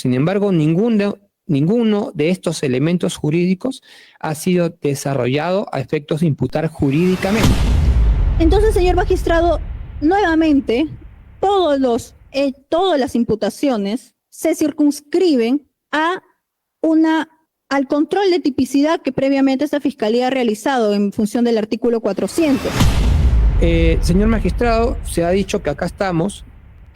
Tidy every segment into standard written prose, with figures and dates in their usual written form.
Sin embargo, ninguno de estos elementos jurídicos ha sido desarrollado a efectos de imputar jurídicamente. Entonces, señor magistrado, nuevamente, todas las imputaciones se circunscriben al control de tipicidad que previamente esta Fiscalía ha realizado en función del artículo 400. Señor magistrado, se ha dicho que acá estamos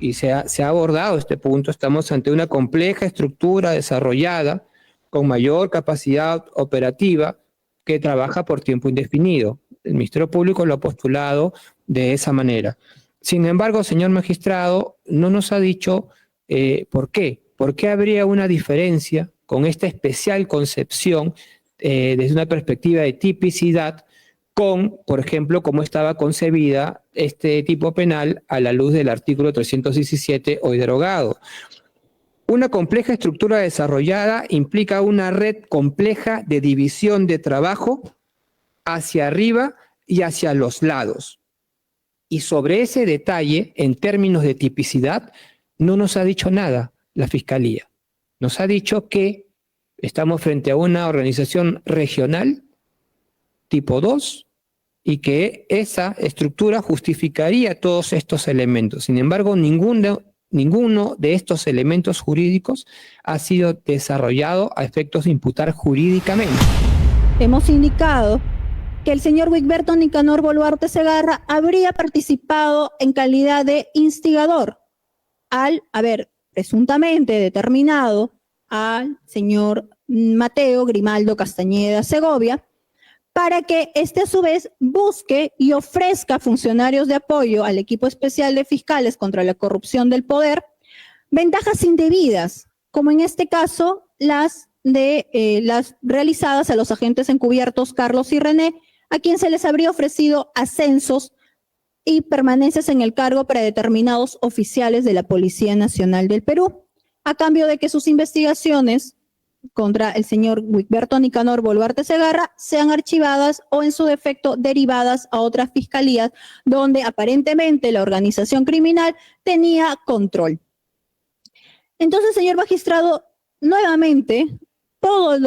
y se ha abordado este punto. Estamos ante una compleja estructura desarrollada con mayor capacidad operativa que trabaja por tiempo indefinido. El Ministerio Público lo ha postulado de esa manera. Sin embargo, señor magistrado, no nos ha dicho por qué. ¿Por qué habría una diferencia con esta especial concepción desde una perspectiva de tipicidad con, por ejemplo, cómo estaba concebida este tipo penal a la luz del artículo 317 hoy derogado? Una compleja estructura desarrollada implica una red compleja de división de trabajo hacia arriba y hacia los lados. Y sobre ese detalle, en términos de tipicidad, no nos ha dicho nada la Fiscalía. Nos ha dicho que estamos frente a una organización regional tipo 2 y que esa estructura justificaría todos estos elementos. Sin embargo, ninguno de estos elementos jurídicos ha sido desarrollado a efectos de imputar jurídicamente. Hemos indicado que el señor Wigberto Nicanor Boluarte Segarra habría participado en calidad de instigador al haber presuntamente determinado al señor Mateo Grimaldo Castañeda Segovia para que éste a su vez busque y ofrezca funcionarios de apoyo al equipo especial de fiscales contra la corrupción del poder ventajas indebidas, como en este caso las realizadas a los agentes encubiertos Carlos y René, a quien se les habría ofrecido ascensos y permanencias en el cargo para determinados oficiales de la Policía Nacional del Perú, a cambio de que sus investigaciones contra el señor Wigberto Nicanor Boluarte Segarra sean archivadas o en su defecto derivadas a otras fiscalías donde aparentemente la organización criminal tenía control. Entonces, señor magistrado, nuevamente, todas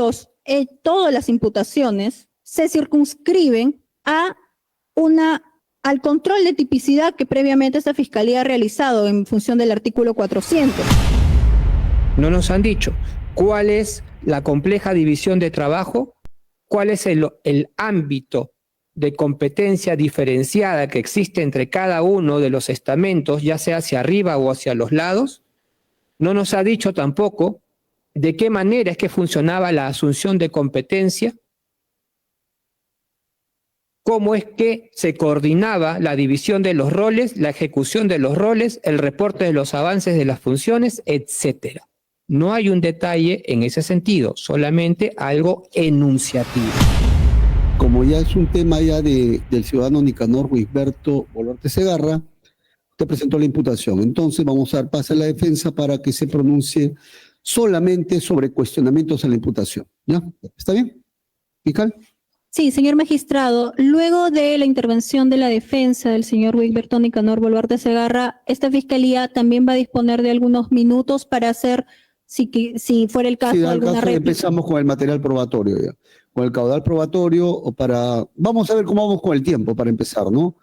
las imputaciones se circunscriben al control de tipicidad que previamente esta Fiscalía ha realizado en función del artículo 400. No nos han dicho cuál es la compleja división de trabajo, cuál es el ámbito de competencia diferenciada que existe entre cada uno de los estamentos, ya sea hacia arriba o hacia los lados. No nos ha dicho tampoco de qué manera es que funcionaba la asunción de competencia, cómo es que se coordinaba la división de los roles, la ejecución de los roles, el reporte de los avances de las funciones, etcétera. No hay un detalle en ese sentido, solamente algo enunciativo. Como ya es un tema ya del ciudadano Nicanor Wigberto Boluarte Segarra, usted presentó la imputación. Entonces vamos a dar pase a la defensa para que se pronuncie solamente sobre cuestionamientos a la imputación. ¿Ya? ¿Está bien? ¿Fiscal? Sí, señor magistrado, luego de la intervención de la defensa del señor Wigberto Nicanor Boluarte Segarra, esta Fiscalía también va a disponer de algunos minutos para hacer, si fuera el caso, sí, alguna caso réplica. Empezamos con el material probatorio ya. Con el caudal probatorio, vamos a ver cómo vamos con el tiempo para empezar, ¿no?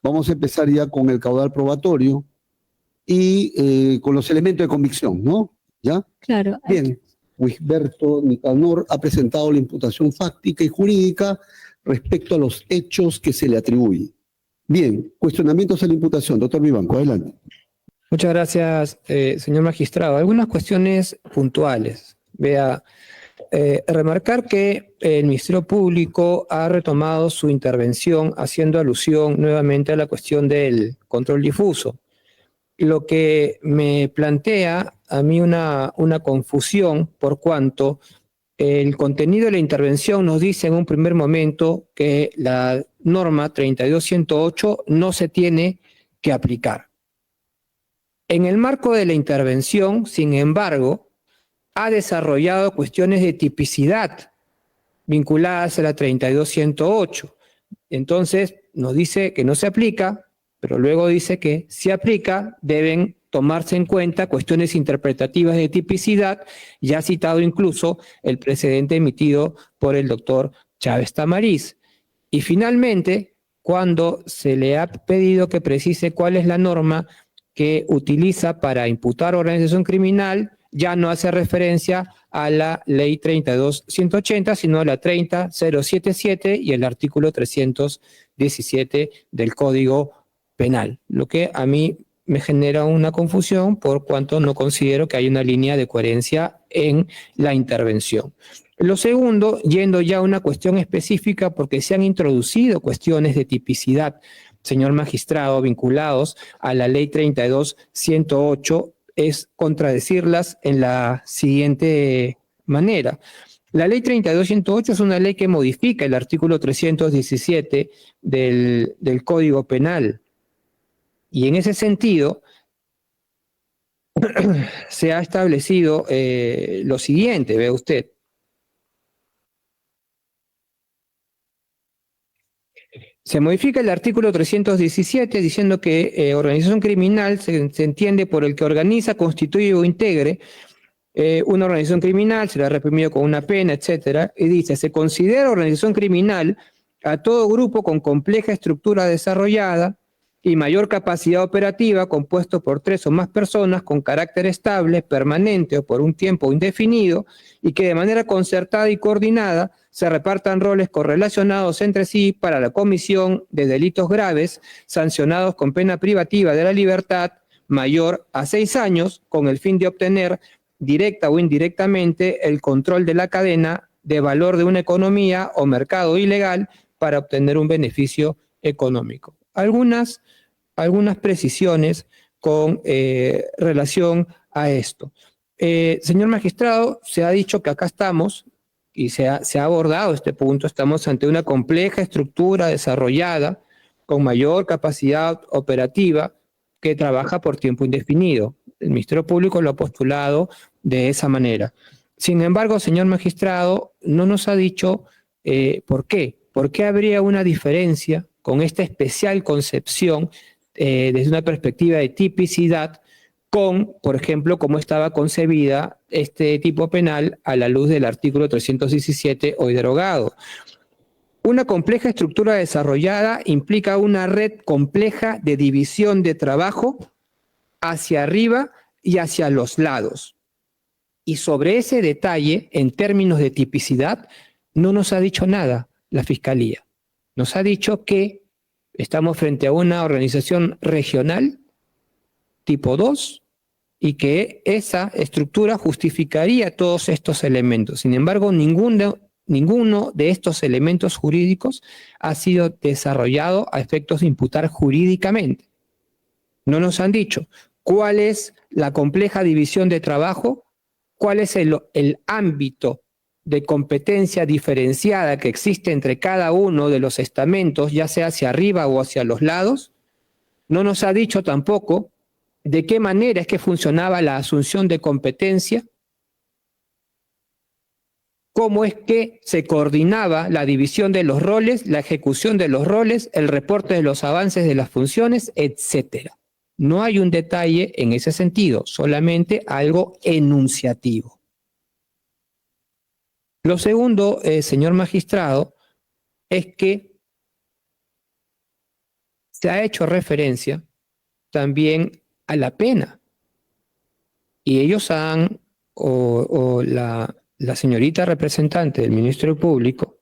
Vamos a empezar ya con el caudal probatorio y con los elementos de convicción, ¿no? ¿Ya? Claro. Bien, Wigberto Nicanor ha presentado la imputación fáctica y jurídica respecto a los hechos que se le atribuyen. Bien, cuestionamientos a la imputación. Doctor Vivanco, adelante. Muchas gracias, señor magistrado. Algunas cuestiones puntuales. Vea, remarcar que el Ministerio Público ha retomado su intervención haciendo alusión nuevamente a la cuestión del control difuso, lo que me plantea a mí una confusión por cuanto el contenido de la intervención nos dice en un primer momento que la norma 32108 no se tiene que aplicar. En el marco de la intervención, sin embargo, ha desarrollado cuestiones de tipicidad vinculadas a la 32108. Entonces, nos dice que no se aplica, pero luego dice que si aplica, deben tomarse en cuenta cuestiones interpretativas de tipicidad, ya ha citado incluso el precedente emitido por el doctor Chávez Tamariz. Y finalmente, cuando se le ha pedido que precise cuál es la norma que utiliza para imputar organización criminal, ya no hace referencia a la ley 32.180, sino a la 30.077 y el artículo 317 del Código Penal, lo que a mí me genera una confusión por cuanto no considero que hay una línea de coherencia en la intervención. Lo segundo, yendo ya a una cuestión específica, porque se han introducido cuestiones de tipicidad, señor magistrado, vinculados a la ley 32.108, es contradecirlas en la siguiente manera. La ley 32.108 es una ley que modifica el artículo 317 del Código Penal. Y en ese sentido, se ha establecido lo siguiente, ve usted. Se modifica el artículo 317 diciendo que organización criminal se entiende por el que organiza, constituye o integre una organización criminal, será reprimido con una pena, etcétera. Y dice, se considera organización criminal a todo grupo con compleja estructura desarrollada y mayor capacidad operativa, compuesto por 3 o más personas con carácter estable, permanente o por un tiempo indefinido, y que de manera concertada y coordinada se repartan roles correlacionados entre sí para la comisión de delitos graves sancionados con pena privativa de la libertad mayor a 6 años, con el fin de obtener directa o indirectamente el control de la cadena de valor de una economía o mercado ilegal para obtener un beneficio económico. Algunas precisiones con relación a esto. Señor magistrado, se ha dicho que acá estamos y se ha abordado este punto, estamos ante una compleja estructura desarrollada con mayor capacidad operativa que trabaja por tiempo indefinido. El Ministerio Público lo ha postulado de esa manera. Sin embargo, señor magistrado, no nos ha dicho por qué. ¿Por qué habría una diferencia con esta especial concepción desde una perspectiva de tipicidad con, por ejemplo, cómo estaba concebida este tipo penal a la luz del artículo 317 hoy derogado? Una compleja estructura desarrollada implica una red compleja de división de trabajo hacia arriba y hacia los lados. Y sobre ese detalle, en términos de tipicidad, no nos ha dicho nada la Fiscalía. Nos ha dicho que estamos frente a una organización regional tipo 2 y que esa estructura justificaría todos estos elementos. Sin embargo, ninguno de estos elementos jurídicos ha sido desarrollado a efectos de imputar jurídicamente. No nos han dicho cuál es la compleja división de trabajo, cuál es el ámbito de competencia diferenciada que existe entre cada uno de los estamentos, ya sea hacia arriba o hacia los lados. No nos ha dicho tampoco de qué manera es que funcionaba la asunción de competencia, cómo es que se coordinaba la división de los roles, la ejecución de los roles, el reporte de los avances de las funciones, etcétera. No hay un detalle en ese sentido, solamente algo enunciativo. Lo segundo, señor magistrado, es que se ha hecho referencia también a la pena. Y ellos han, la señorita representante del Ministerio Público,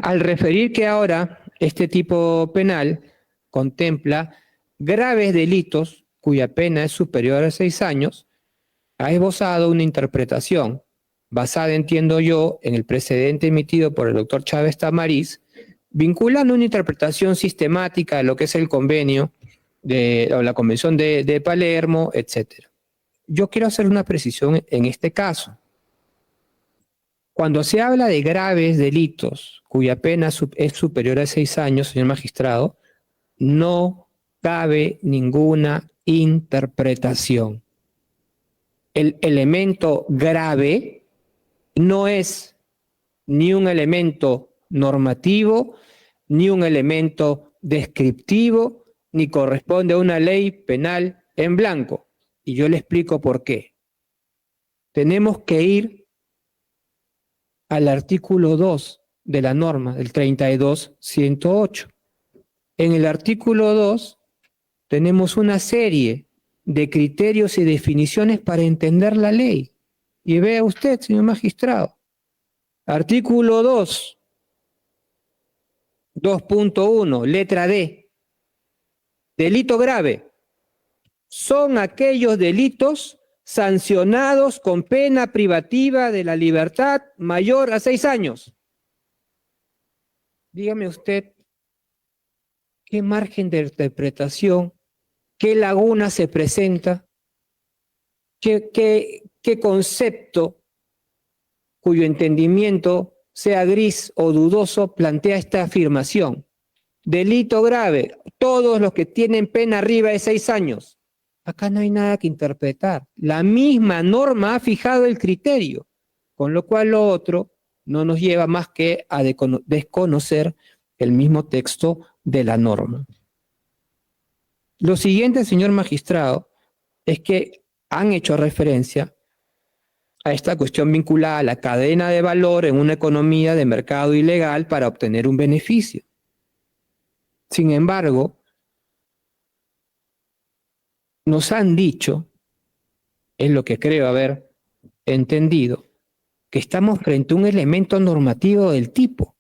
al referir que ahora este tipo penal contempla graves delitos cuya pena es superior a 6 años, ha esbozado una interpretación basada, entiendo yo, en el precedente emitido por el doctor Chávez Tamariz, vinculando una interpretación sistemática de lo que es el convenio o la Convención de Palermo, etc. Yo quiero hacer una precisión en este caso. Cuando se habla de graves delitos cuya pena es superior a 6 años, señor magistrado, no cabe ninguna interpretación. El elemento grave no es ni un elemento normativo, ni un elemento descriptivo, ni corresponde a una ley penal en blanco. Y yo le explico por qué. Tenemos que ir al artículo 2 de la norma, del 32.108. En el artículo 2 tenemos una serie de criterios y definiciones para entender la ley. Y vea usted, señor magistrado, artículo 2, 2.1, letra D. Delito grave. Son aquellos delitos sancionados con pena privativa de la libertad mayor a 6 años. Dígame usted, ¿qué margen de interpretación, qué laguna se presenta, qué concepto cuyo entendimiento sea gris o dudoso plantea esta afirmación? Delito grave, todos los que tienen pena arriba de 6 años. Acá no hay nada que interpretar. La misma norma ha fijado el criterio, con lo cual lo otro no nos lleva más que a desconocer el mismo texto de la norma. Lo siguiente, señor magistrado, es que han hecho referencia a esta cuestión vinculada a la cadena de valor en una economía de mercado ilegal para obtener un beneficio. Sin embargo, nos han dicho, es lo que creo haber entendido, que estamos frente a un elemento normativo del tipo.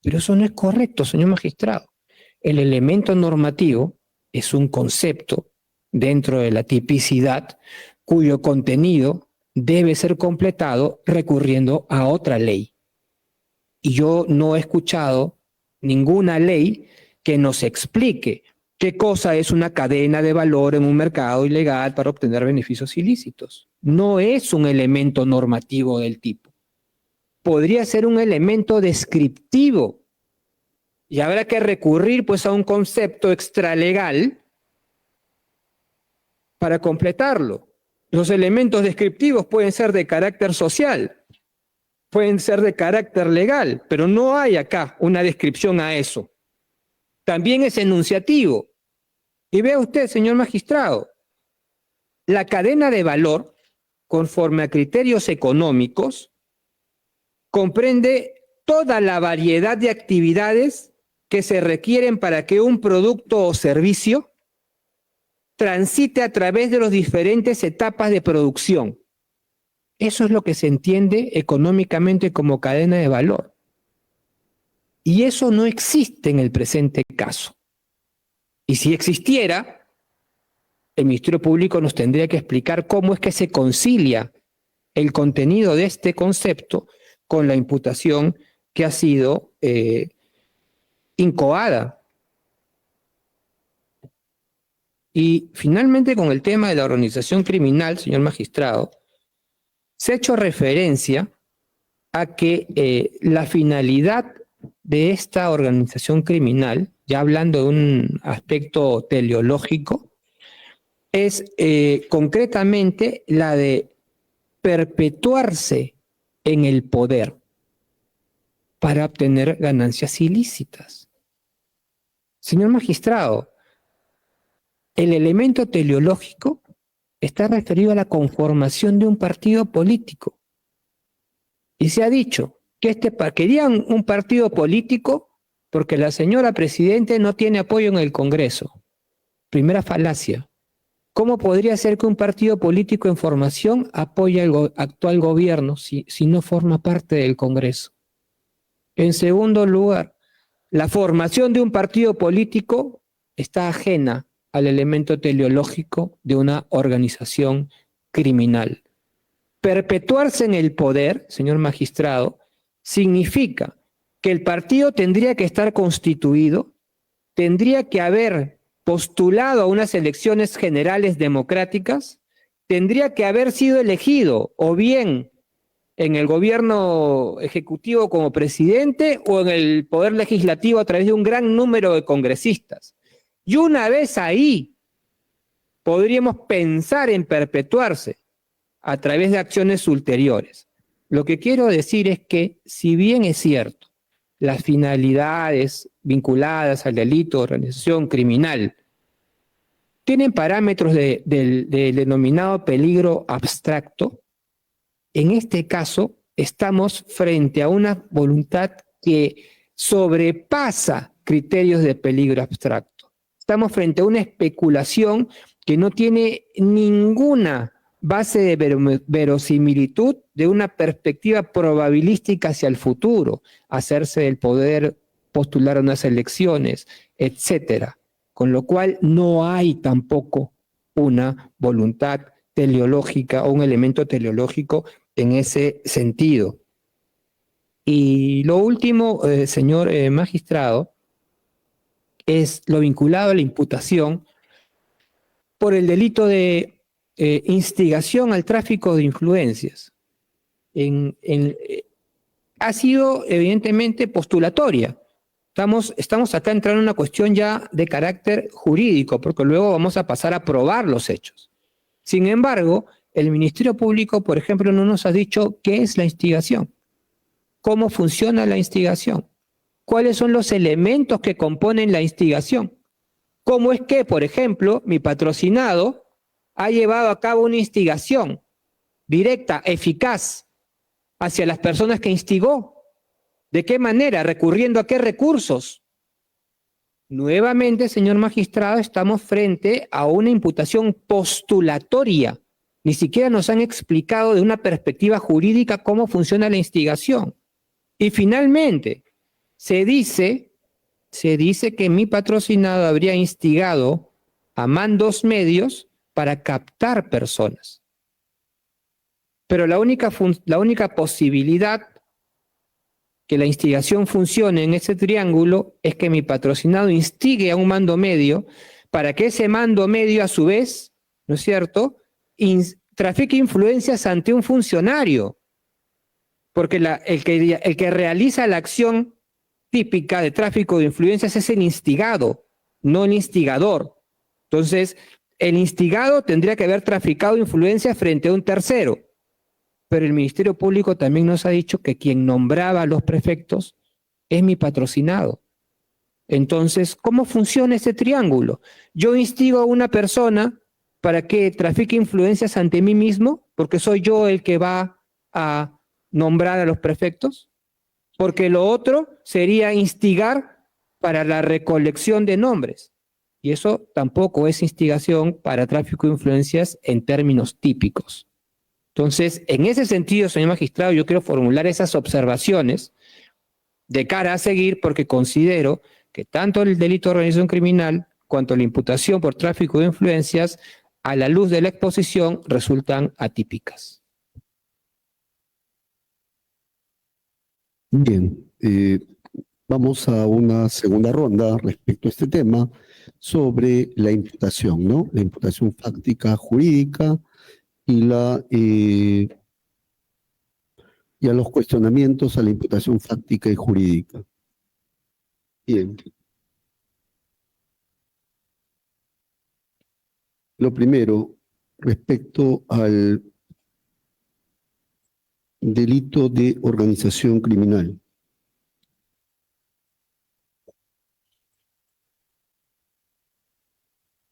Pero eso no es correcto, señor magistrado. El elemento normativo es un concepto dentro de la tipicidad cuyo contenido debe ser completado recurriendo a otra ley. Y yo no he escuchado ninguna ley que nos explique qué cosa es una cadena de valor en un mercado ilegal para obtener beneficios ilícitos. No es un elemento normativo del tipo. Podría ser un elemento descriptivo y habrá que recurrir pues a un concepto extralegal para completarlo. Los elementos descriptivos pueden ser de carácter social, pueden ser de carácter legal, pero no hay acá una descripción a eso. También es enunciativo. Y vea usted, señor magistrado, la cadena de valor, conforme a criterios económicos, comprende toda la variedad de actividades que se requieren para que un producto o servicio transite a través de las diferentes etapas de producción. Eso es lo que se entiende económicamente como cadena de valor. Y eso no existe en el presente caso. Y si existiera, el Ministerio Público nos tendría que explicar cómo es que se concilia el contenido de este concepto con la imputación que ha sido incoada. Y finalmente, con el tema de la organización criminal, señor magistrado, se ha hecho referencia a que la finalidad de esta organización criminal, ya hablando de un aspecto teleológico, es concretamente la de perpetuarse en el poder para obtener ganancias ilícitas. Señor magistrado, el elemento teleológico está referido a la conformación de un partido político. Y se ha dicho que querían un partido político porque la señora presidente no tiene apoyo en el Congreso. Primera falacia. ¿Cómo podría ser que un partido político en formación apoye al actual gobierno si no forma parte del Congreso? En segundo lugar, la formación de un partido político está ajena al elemento teleológico de una organización criminal. Perpetuarse en el poder, señor magistrado, significa que el partido tendría que estar constituido, tendría que haber postulado a unas elecciones generales democráticas, tendría que haber sido elegido o bien en el gobierno ejecutivo como presidente o en el poder legislativo a través de un gran número de congresistas. Y una vez ahí, podríamos pensar en perpetuarse a través de acciones ulteriores. Lo que quiero decir es que, si bien es cierto las finalidades vinculadas al delito de organización criminal tienen parámetros del denominado peligro abstracto, en este caso estamos frente a una voluntad que sobrepasa criterios de peligro abstracto. Estamos frente a una especulación que no tiene ninguna base de verosimilitud de una perspectiva probabilística hacia el futuro, hacerse del poder, postular unas elecciones, etcétera. Con lo cual no hay tampoco una voluntad teleológica o un elemento teleológico en ese sentido. Y lo último, señor magistrado, es lo vinculado a la imputación por el delito de instigación al tráfico de influencias. Ha sido evidentemente postulatoria. Estamos acá entrando en una cuestión ya de carácter jurídico, porque luego vamos a pasar a probar los hechos. Sin embargo, el Ministerio Público, por ejemplo, no nos ha dicho qué es la instigación, cómo funciona la instigación, cuáles son los elementos que componen la instigación, cómo es que, por ejemplo, mi patrocinado ha llevado a cabo una instigación directa, eficaz, hacia las personas que instigó. ¿De qué manera? ¿Recurriendo a qué recursos? Nuevamente, señor magistrado, estamos frente a una imputación postulatoria. Ni siquiera nos han explicado de una perspectiva jurídica cómo funciona la instigación. Y finalmente, se dice que mi patrocinado habría instigado a mandos medios para captar personas. Pero la única posibilidad que la instigación funcione en ese triángulo es que mi patrocinado instigue a un mando medio para que ese mando medio a su vez, ¿no es cierto?, trafique influencias ante un funcionario. Porque el que realiza la acción típica de tráfico de influencias es el instigado, no el instigador. Entonces, el instigado tendría que haber traficado influencias frente a un tercero. Pero el Ministerio Público también nos ha dicho que quien nombraba a los prefectos es mi patrocinado. Entonces, ¿cómo funciona ese triángulo? Yo instigo a una persona para que trafique influencias ante mí mismo, porque soy yo el que va a nombrar a los prefectos, porque lo otro sería instigar para la recolección de nombres. Y eso tampoco es instigación para tráfico de influencias en términos típicos. Entonces, en ese sentido, señor magistrado, yo quiero formular esas observaciones de cara a seguir, porque considero que tanto el delito de organización criminal cuanto la imputación por tráfico de influencias, a la luz de la exposición, resultan atípicas. Bien, vamos a una segunda ronda respecto a este tema sobre la imputación, ¿no? La imputación fáctica jurídica y a los cuestionamientos a la imputación fáctica y jurídica. Bien. Lo primero, respecto al delito de organización criminal.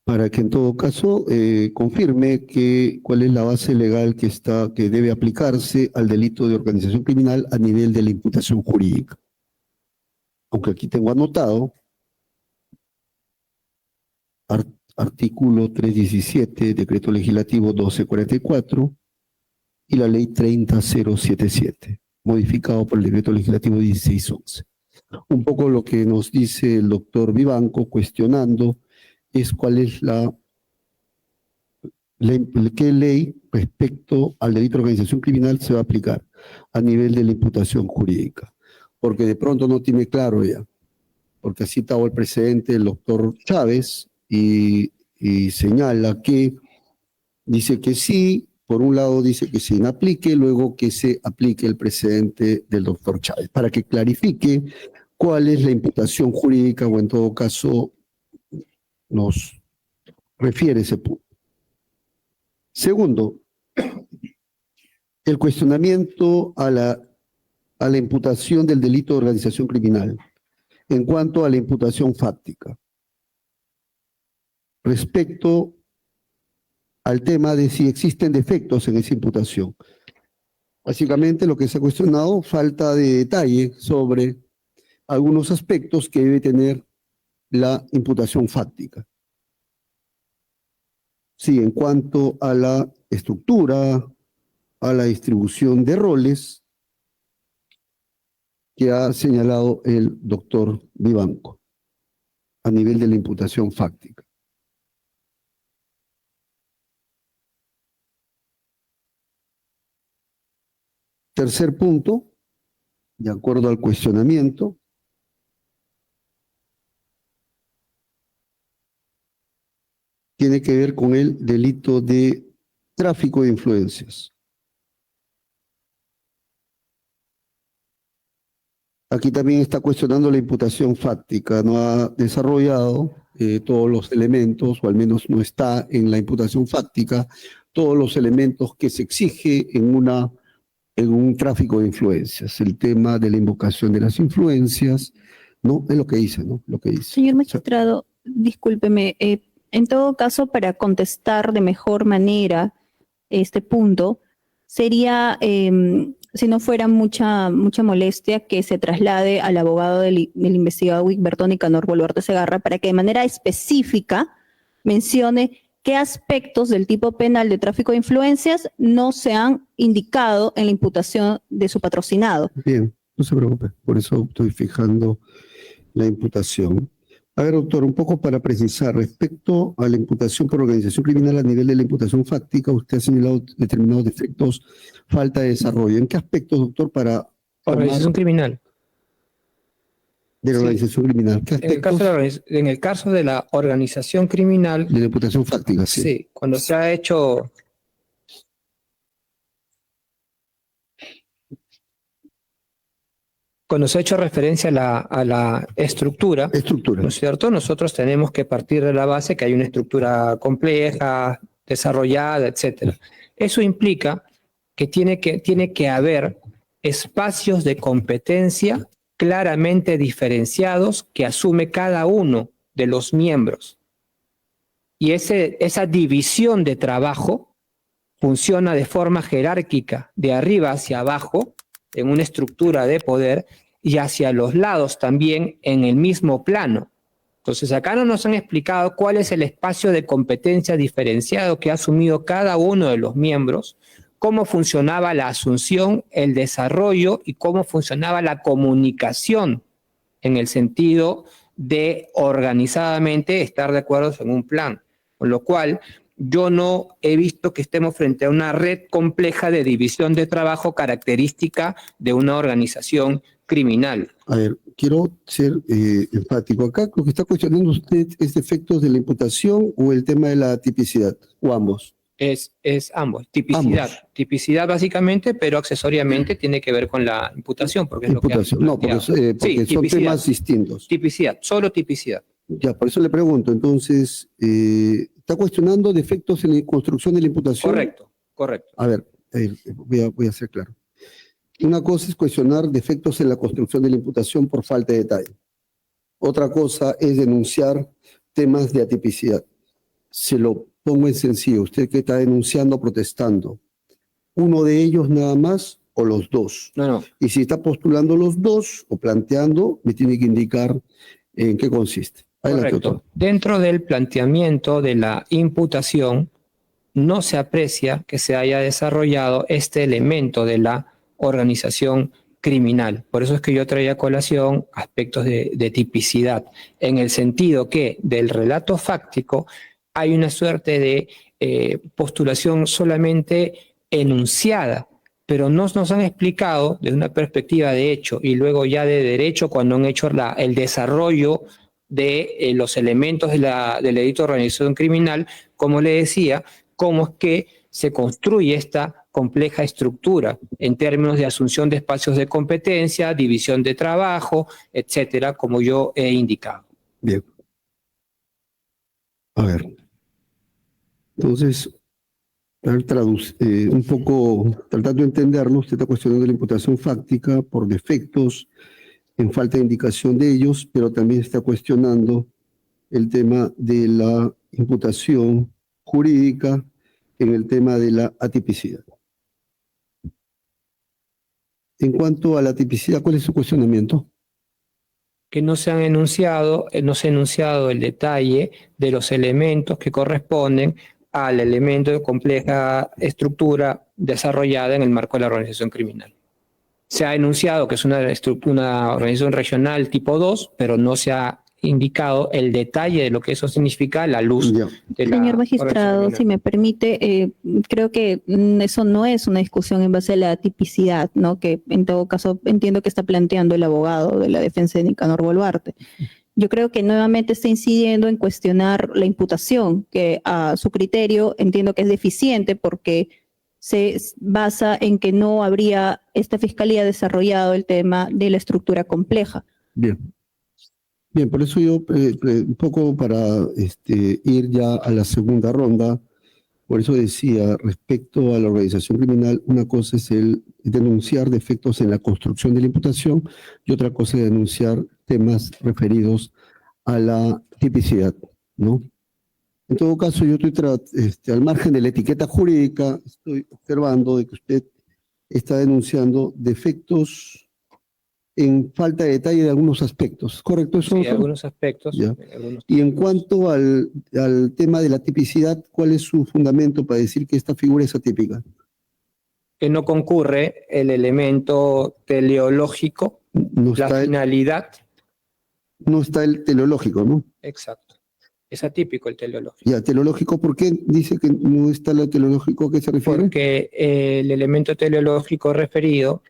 Para que en todo caso confirme cuál es la base legal que debe aplicarse al delito de organización criminal a nivel de la imputación jurídica. Aunque aquí tengo anotado artículo 317, decreto legislativo 1244 y la ley 30077, modificado por el decreto legislativo 1611. Un poco lo que nos dice el doctor Vivanco cuestionando es cuál es qué ley respecto al delito de organización criminal se va a aplicar a nivel de la imputación jurídica. Porque de pronto no tiene claro ya, porque ha citado el precedente el doctor Chávez y señala que dice que sí, por un lado dice que se inaplique, luego que se aplique el precedente del doctor Chávez, para que clarifique cuál es la imputación jurídica o en todo caso nos refiere ese punto. Segundo, el cuestionamiento a la a la imputación del delito de organización criminal en cuanto a la imputación fáctica. Respecto al tema de si existen defectos en esa imputación. Básicamente lo que se ha cuestionado, falta de detalle sobre algunos aspectos que debe tener la imputación fáctica. Sí, en cuanto a la estructura, a la distribución de roles que ha señalado el doctor Vivanco a nivel de la imputación fáctica. Tercer punto, de acuerdo al cuestionamiento, tiene que ver con el delito de tráfico de influencias. Aquí también está cuestionando la imputación fáctica, no ha desarrollado todos los elementos, o al menos no está en la imputación fáctica, todos los elementos que se exige en un tráfico de influencias. El tema de la invocación de las influencias, ¿no? Es lo que dice, ¿no? Lo que dice. Señor magistrado, discúlpeme, en todo caso, para contestar de mejor manera este punto, sería, si no fuera mucha molestia, que se traslade al abogado del investigado Wigberto Nicanor Boluarte Segarra para que de manera específica mencione qué aspectos del tipo penal de tráfico de influencias no se han indicado en la imputación de su patrocinado. Bien, no se preocupe, por eso estoy fijando la imputación. A ver, doctor, un poco para precisar, respecto a la imputación por organización criminal a nivel de la imputación fáctica, usted ha señalado determinados defectos, falta de desarrollo. ¿En qué aspectos, doctor, para Organización criminal. de la Sí. organización criminal? ¿Qué aspectos? En el caso de la organización criminal, De la imputación fáctica, sí. sí, cuando se ha hecho referencia a la estructura, Estructura. ¿no es cierto? Nosotros tenemos que partir de la base que hay una estructura compleja, desarrollada, etcétera. Eso implica que tiene que haber espacios de competencia claramente diferenciados que asume cada uno de los miembros. Y esa división de trabajo funciona de forma jerárquica, de arriba hacia abajo, en una estructura de poder, y hacia los lados también en el mismo plano. Entonces acá no nos han explicado cuál es el espacio de competencia diferenciado que ha asumido cada uno de los miembros, cómo funcionaba la asunción, el desarrollo y cómo funcionaba la comunicación en el sentido de organizadamente estar de acuerdo en un plan. Con lo cual, yo no he visto que estemos frente a una red compleja de división de trabajo característica de una organización criminal. A ver, quiero ser enfático. Acá lo que está cuestionando usted es defectos de la imputación o el tema de la tipicidad, o ambos. Es ambos. Tipicidad. Ambos. Tipicidad básicamente, pero accesoriamente tiene que ver con la imputación, porque es Imputación. lo que No, porque sí, son temas distintos. Tipicidad, solo tipicidad. Ya, por eso le pregunto. Entonces, ¿está cuestionando defectos en la construcción de la imputación? Correcto, correcto. A ver, voy a ser claro. Una cosa es cuestionar defectos en la construcción de la imputación por falta de detalle. Otra cosa es denunciar temas de atipicidad. Se lo pongo en sencillo. Usted que está denunciando, protestando, ¿uno de ellos nada más o los dos? No. Y si está postulando los dos o planteando, me tiene que indicar en qué consiste. Adelante, Correcto. doctor. Dentro del planteamiento de la imputación, no se aprecia que se haya desarrollado este elemento de la organización criminal. Por eso es que yo traía a colación aspectos de tipicidad, en el sentido que del relato fáctico hay una suerte de postulación solamente enunciada, pero no nos han explicado desde una perspectiva de hecho y luego ya de derecho cuando han hecho el desarrollo de los elementos del delito de organización criminal, como le decía, cómo es que se construye esta compleja estructura en términos de asunción de espacios de competencia, división de trabajo, etcétera, como yo he indicado. Bien. A ver. Entonces, un poco tratando de entenderlo, usted está cuestionando la imputación fáctica por defectos en falta de indicación de ellos, pero también está cuestionando el tema de la imputación jurídica en el tema de la atipicidad. En cuanto a la tipicidad, ¿cuál es su cuestionamiento? Que no se han enunciado, no se ha enunciado el detalle de los elementos que corresponden al elemento de compleja estructura desarrollada en el marco de la organización criminal. Se ha enunciado que es una organización regional tipo 2, pero no se ha indicado el detalle de lo que eso significa a la luz Ya. de la Señor magistrado, organización si me permite, creo que eso no es una discusión en base a la tipicidad, ¿no? Que en todo caso entiendo que está planteando el abogado de la defensa de Nicanor Boluarte. Yo creo que nuevamente está incidiendo en cuestionar la imputación, que a su criterio entiendo que es deficiente porque se basa en que no habría esta fiscalía desarrollado el tema de la estructura compleja. Bien. Bien, por eso yo, un poco para ir ya a la segunda ronda, por eso decía, respecto a la organización criminal, una cosa es el denunciar defectos en la construcción de la imputación y otra cosa es denunciar temas referidos a la tipicidad, ¿no? En todo caso, yo estoy al margen de la etiqueta jurídica, estoy observando de que usted está denunciando defectos en falta de detalle de algunos aspectos, ¿correcto eso? Sí, algunos aspectos. Ya. Algunos Y en cuanto al tema de la tipicidad, ¿cuál es su fundamento para decir que esta figura es atípica? que no concurre el elemento teleológico, No la está, finalidad. no está el teleológico, ¿no? Exacto. Es atípico el teleológico. Ya, teleológico, ¿por qué dice que no está el teleológico? ¿A qué se refiere? Porque el elemento teleológico referido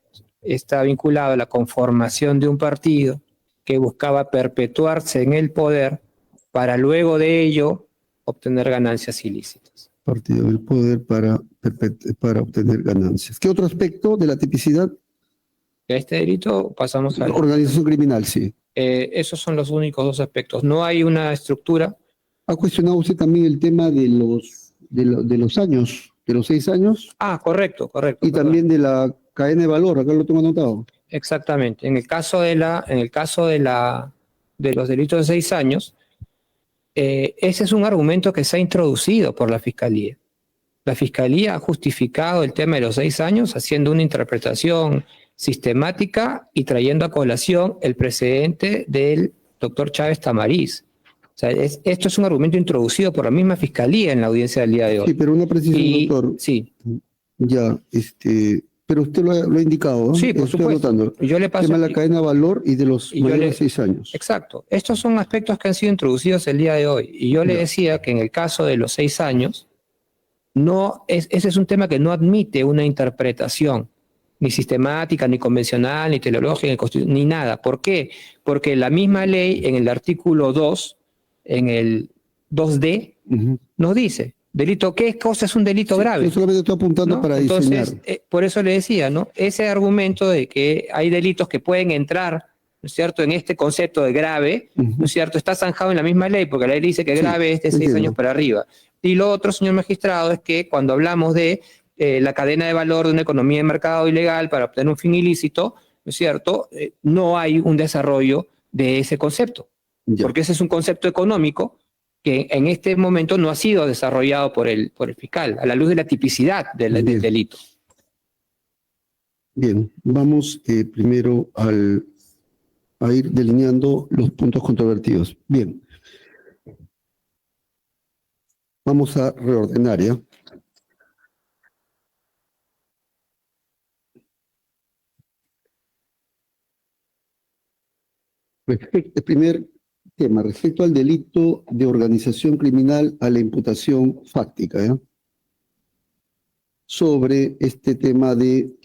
está vinculado a la conformación de un partido que buscaba perpetuarse en el poder para luego de ello obtener ganancias ilícitas. Partido del poder para obtener ganancias. ¿Qué otro aspecto de la tipicidad? De este delito pasamos a... Organización criminal, sí. esos son los únicos dos aspectos. No hay una estructura. ¿Ha cuestionado usted también el tema de los años, de los 6 años? Ah, correcto. Y perdón. también de la cadena de valor, acá lo tengo anotado. Exactamente. En el caso de los delitos de 6 años, ese es un argumento que se ha introducido por la Fiscalía. La Fiscalía ha justificado el tema de los 6 años haciendo una interpretación sistemática y trayendo a colación el precedente del doctor Chávez Tamariz. O sea, esto es un argumento introducido por la misma Fiscalía en la audiencia del día de hoy. Sí, pero una precisión, doctor. Sí. Ya, pero usted lo ha indicado, ¿no? Sí, por Estoy supuesto. anotando. Yo le paso El tema de la cadena de valor y de los mayores de 6 años. Exacto. Estos son aspectos que han sido introducidos el día de hoy. Y yo le decía que en el caso de los 6 años, ese es un tema que no admite una interpretación ni sistemática, ni convencional, ni teleológica, ni nada. ¿Por qué? Porque la misma ley en el artículo 2, en el 2D, nos dice, delito, ¿qué cosa es un delito grave? Yo solamente estoy apuntando, ¿no? Para diseñar. Entonces, por eso le decía, ¿no? Ese argumento de que hay delitos que pueden entrar, ¿no es cierto?, en este concepto de grave, ¿no es cierto?, está zanjado en la misma ley, porque la ley dice que grave es de 6 años para arriba. Y lo otro, señor magistrado, es que cuando hablamos de la cadena de valor de una economía de mercado ilegal para obtener un fin ilícito, ¿no es cierto?, no hay un desarrollo de ese concepto, porque ese es un concepto económico que en este momento no ha sido desarrollado por el fiscal, a la luz de la tipicidad del delito. Bien, vamos primero a ir delineando los puntos controvertidos. Bien. Vamos a reordenar, ¿ya? El primer tema, respecto al delito de organización criminal a la imputación fáctica, ¿ya? Sobre este tema de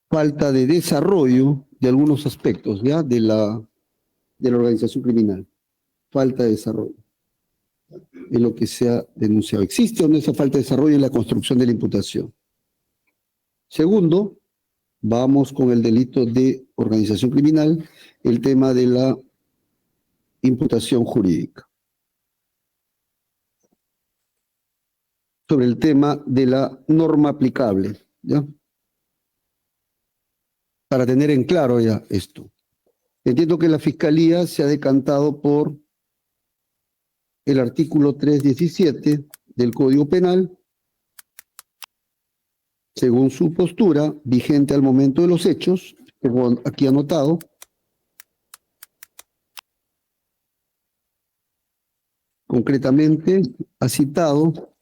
falta de desarrollo de algunos aspectos, ¿ya? De la organización criminal. Falta de desarrollo. Es lo que se ha denunciado. ¿Existe o no esa falta de desarrollo en la construcción de la imputación? Segundo, vamos con el delito de organización criminal, el tema de la imputación jurídica. sobre el tema de la norma aplicable, ¿ya? Para tener en claro ya esto. Entiendo que la Fiscalía se ha decantado por el artículo 317 del Código Penal, según su postura, vigente al momento de los hechos, tengo aquí anotado. Concretamente, ha citado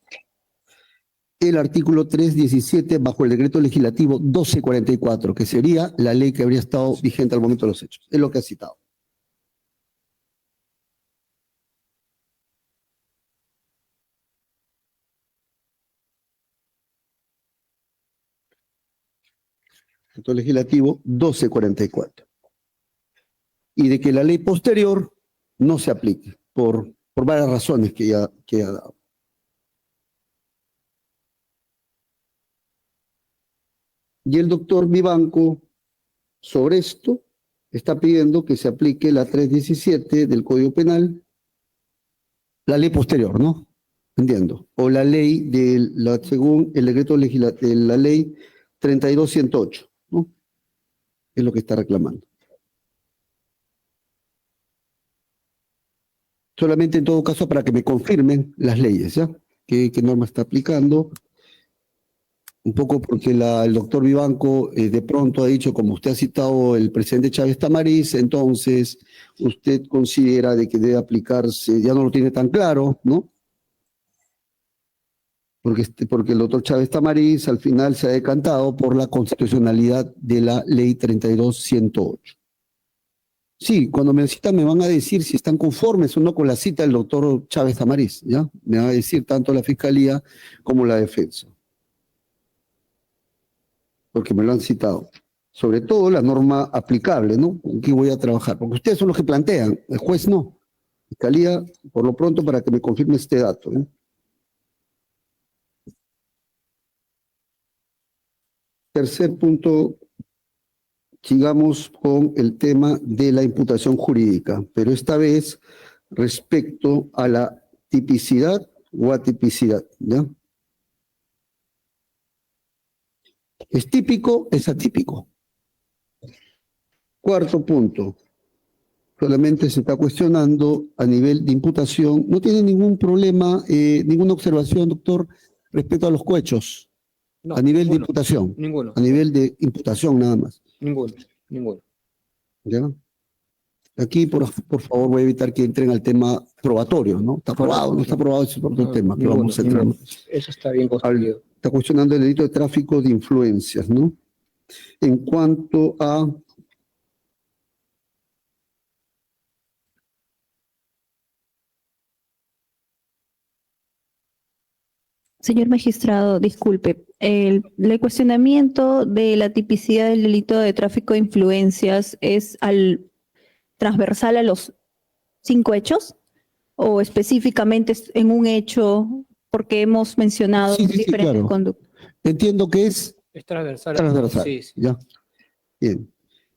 el artículo 317 bajo el decreto legislativo 1244, que sería la ley que habría estado vigente al momento de los hechos. Es lo que ha citado. Decreto legislativo 1244. Y de que la ley posterior no se aplique por varias razones que ha dado. Y el doctor Vivanco, sobre esto, está pidiendo que se aplique la 317 del Código Penal, la ley posterior, ¿no? Entiendo. O la ley según el decreto legislativo, de la ley 32108, ¿no? Es lo que está reclamando. Solamente en todo caso para que me confirmen las leyes, ¿ya? ¿Qué norma está aplicando? Un poco porque el doctor Vivanco de pronto ha dicho, como usted ha citado el presidente Chávez Tamariz, entonces usted considera de que debe aplicarse, ya no lo tiene tan claro, ¿no? Porque el doctor Chávez Tamariz al final se ha decantado por la constitucionalidad de la ley 32108. Sí, cuando me citan me van a decir si están conformes o no con la cita del doctor Chávez Tamariz, ¿ya? Me va a decir tanto la Fiscalía como la Defensa. Porque me lo han citado. Sobre todo la norma aplicable, ¿no? ¿En qué voy a trabajar? Porque ustedes son los que plantean, el juez no. Fiscalía, por lo pronto, para que me confirme este dato, ¿no? Tercer punto, sigamos con el tema de la imputación jurídica, pero esta vez respecto a la tipicidad o atipicidad, ¿ya? ¿Es típico? ¿Es atípico? Cuarto punto, solamente se está cuestionando a nivel de imputación. ¿No tiene ningún problema, ninguna observación, doctor, respecto a los cohechos? No, a nivel de ninguno, imputación. ninguno. A nivel de imputación nada más. Ninguno. ¿Ya? Aquí, por favor, voy a evitar que entren al tema probatorio, ¿no? ¿Está aprobado? ¿No está aprobado? Ese es otro tema. Pero vamos a entrar. Eso está bien construido. Está cuestionando el delito de tráfico de influencias, ¿no? En cuanto a... Señor magistrado, disculpe, el cuestionamiento de la tipicidad del delito de tráfico de influencias es transversal a los 5 hechos o específicamente en un hecho, porque hemos mencionado diferentes claro. conductas. Entiendo que es Es transversal. transversal. Sí. Ya. Bien.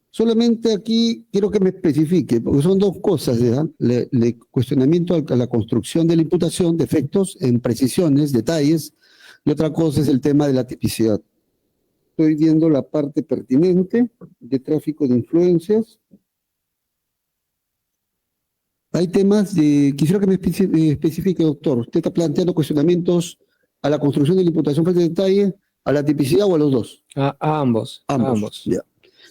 Solamente aquí quiero que me especifique, porque son dos cosas, ¿ya? El cuestionamiento a la construcción de la imputación, defectos en precisiones, detalles, y otra cosa es el tema de la tipicidad. Estoy viendo la parte pertinente de tráfico de influencias. Hay temas quisiera que me especifique, doctor. ¿Usted está planteando cuestionamientos a la construcción de la imputación frente de detalle, a la tipicidad o a los dos? A ambos. Ambos. Ya.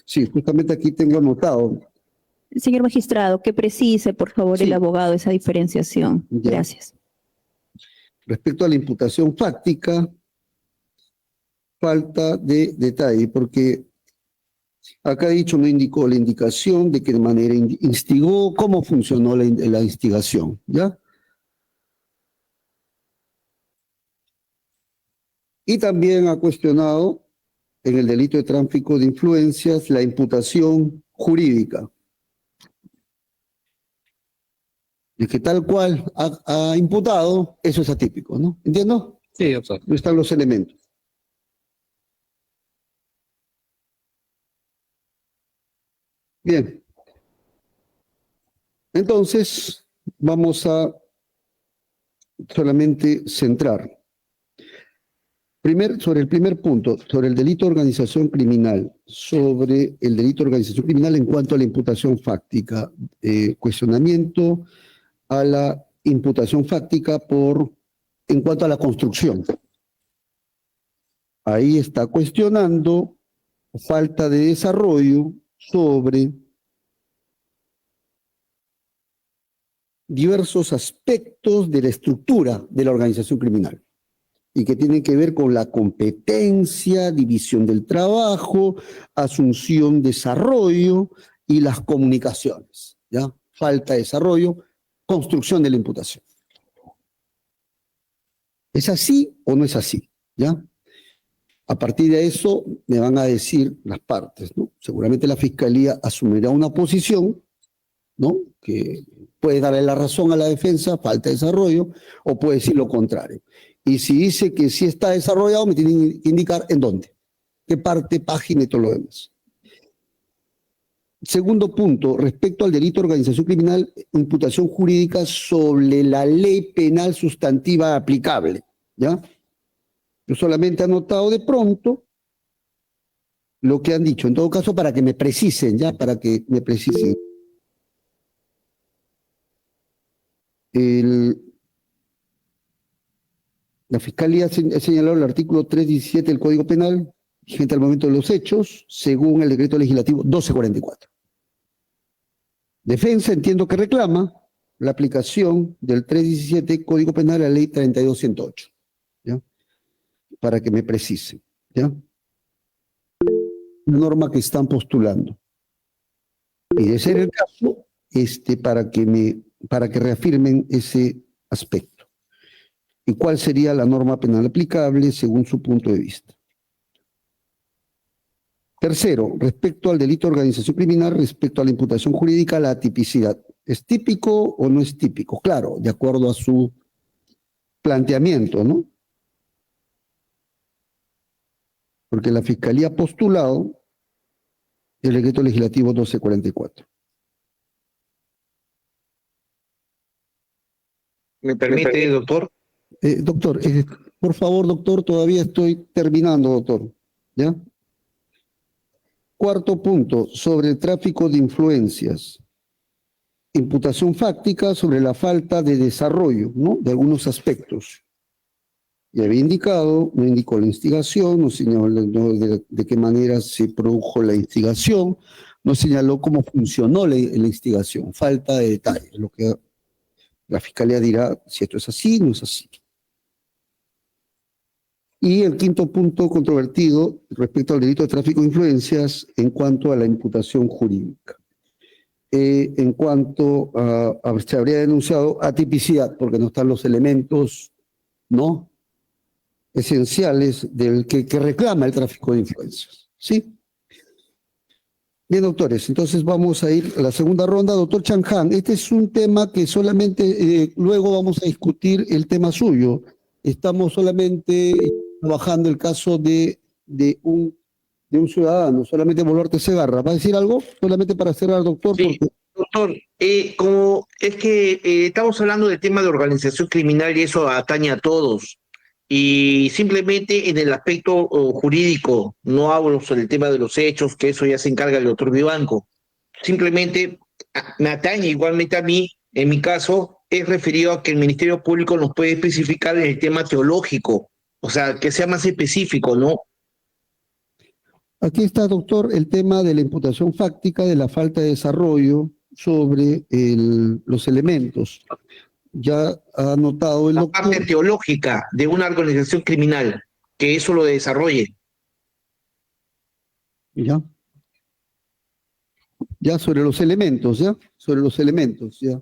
Sí, justamente aquí tengo anotado. Señor magistrado, que precise, por favor, el abogado esa diferenciación. Ya. Gracias. Respecto a la imputación fáctica, falta de detalle, porque acá he dicho, no indicó la indicación de qué manera instigó, cómo funcionó la instigación, ¿ya? Y también ha cuestionado en el delito de tráfico de influencias la imputación jurídica. Y que tal cual ha imputado, eso es atípico, ¿no? ¿Entiendo? Sí, doctor. No están los elementos. Bien. Entonces, vamos a solamente centrar. Sobre el primer punto, sobre el delito de organización criminal, en cuanto a la imputación fáctica, cuestionamiento a la imputación fáctica en cuanto a la construcción. Ahí está cuestionando falta de desarrollo sobre diversos aspectos de la estructura de la organización criminal y que tienen que ver con la competencia, división del trabajo, asunción, desarrollo y las comunicaciones, ¿ya? Falta de desarrollo, construcción de la imputación. ¿Es así o no es así? ¿Ya? A partir de eso me van a decir las partes, ¿no? Seguramente la Fiscalía asumirá una posición, ¿no? Que puede darle la razón a la defensa, falta de desarrollo, o puede decir lo contrario. Y si dice que sí está desarrollado, me tienen que indicar en dónde, qué parte, página y todo lo demás. Segundo punto, respecto al delito de organización criminal, imputación jurídica sobre la ley penal sustantiva aplicable, ¿ya? Yo solamente he anotado de pronto lo que han dicho, en todo caso para que me precisen, ¿ya? Para que me precisen. La Fiscalía ha señalado el artículo 317 del Código Penal, vigente al momento de los hechos, según el decreto legislativo 1244. Defensa entiendo que reclama la aplicación del 317 Código Penal a la ley 32108, ¿ya? Para que me precisen, ¿ya? La norma que están postulando. Y de ser el caso, para que reafirmen ese aspecto. ¿Y cuál sería la norma penal aplicable según su punto de vista? Tercero, respecto al delito de organización criminal, respecto a la imputación jurídica, la tipicidad. ¿Es típico o no es típico? Claro, de acuerdo a su planteamiento, ¿no? Porque la Fiscalía ha postulado el decreto legislativo 1244. ¿Me permite, doctor? Doctor, por favor, doctor, todavía estoy terminando, doctor. ¿Ya? Cuarto punto, sobre el tráfico de influencias. Imputación fáctica sobre la falta de desarrollo, ¿no? De algunos aspectos. Ya había indicado, no indicó la instigación, no señaló de qué manera se produjo la instigación, no señaló cómo funcionó la instigación. Falta de detalles, lo que la Fiscalía dirá si esto es así, no es así. Y el quinto punto controvertido respecto al delito de tráfico de influencias en cuanto a la imputación jurídica. En cuanto se habría denunciado atipicidad, porque no están los elementos, ¿no?, esenciales del que reclama el tráfico de influencias. ¿Sí? Bien, doctores, entonces vamos a ir a la segunda ronda. Doctor Chanjan, este es un tema que solamente luego vamos a discutir el tema suyo. Estamos solamente trabajando el caso de un ciudadano, solamente Boluarte Segarra. ¿Va a decir algo? Solamente para cerrar, doctor. Sí, porque... doctor, como es que estamos hablando del tema de organización criminal y eso atañe a todos. Y simplemente en el aspecto jurídico, no hablo sobre el tema de los hechos, que eso ya se encarga el doctor Vivanco. Simplemente me atañe igualmente a mí, en mi caso, es referido a que el Ministerio Público nos puede especificar en el tema teológico, o sea, que sea más específico, ¿no? Aquí está, doctor, el tema de la imputación fáctica de la falta de desarrollo sobre los elementos. Ya ha anotado el doctor. La parte teológica de una organización criminal, que eso lo desarrolle. Ya. Ya sobre los elementos, ¿ya? Sobre los elementos, ¿ya?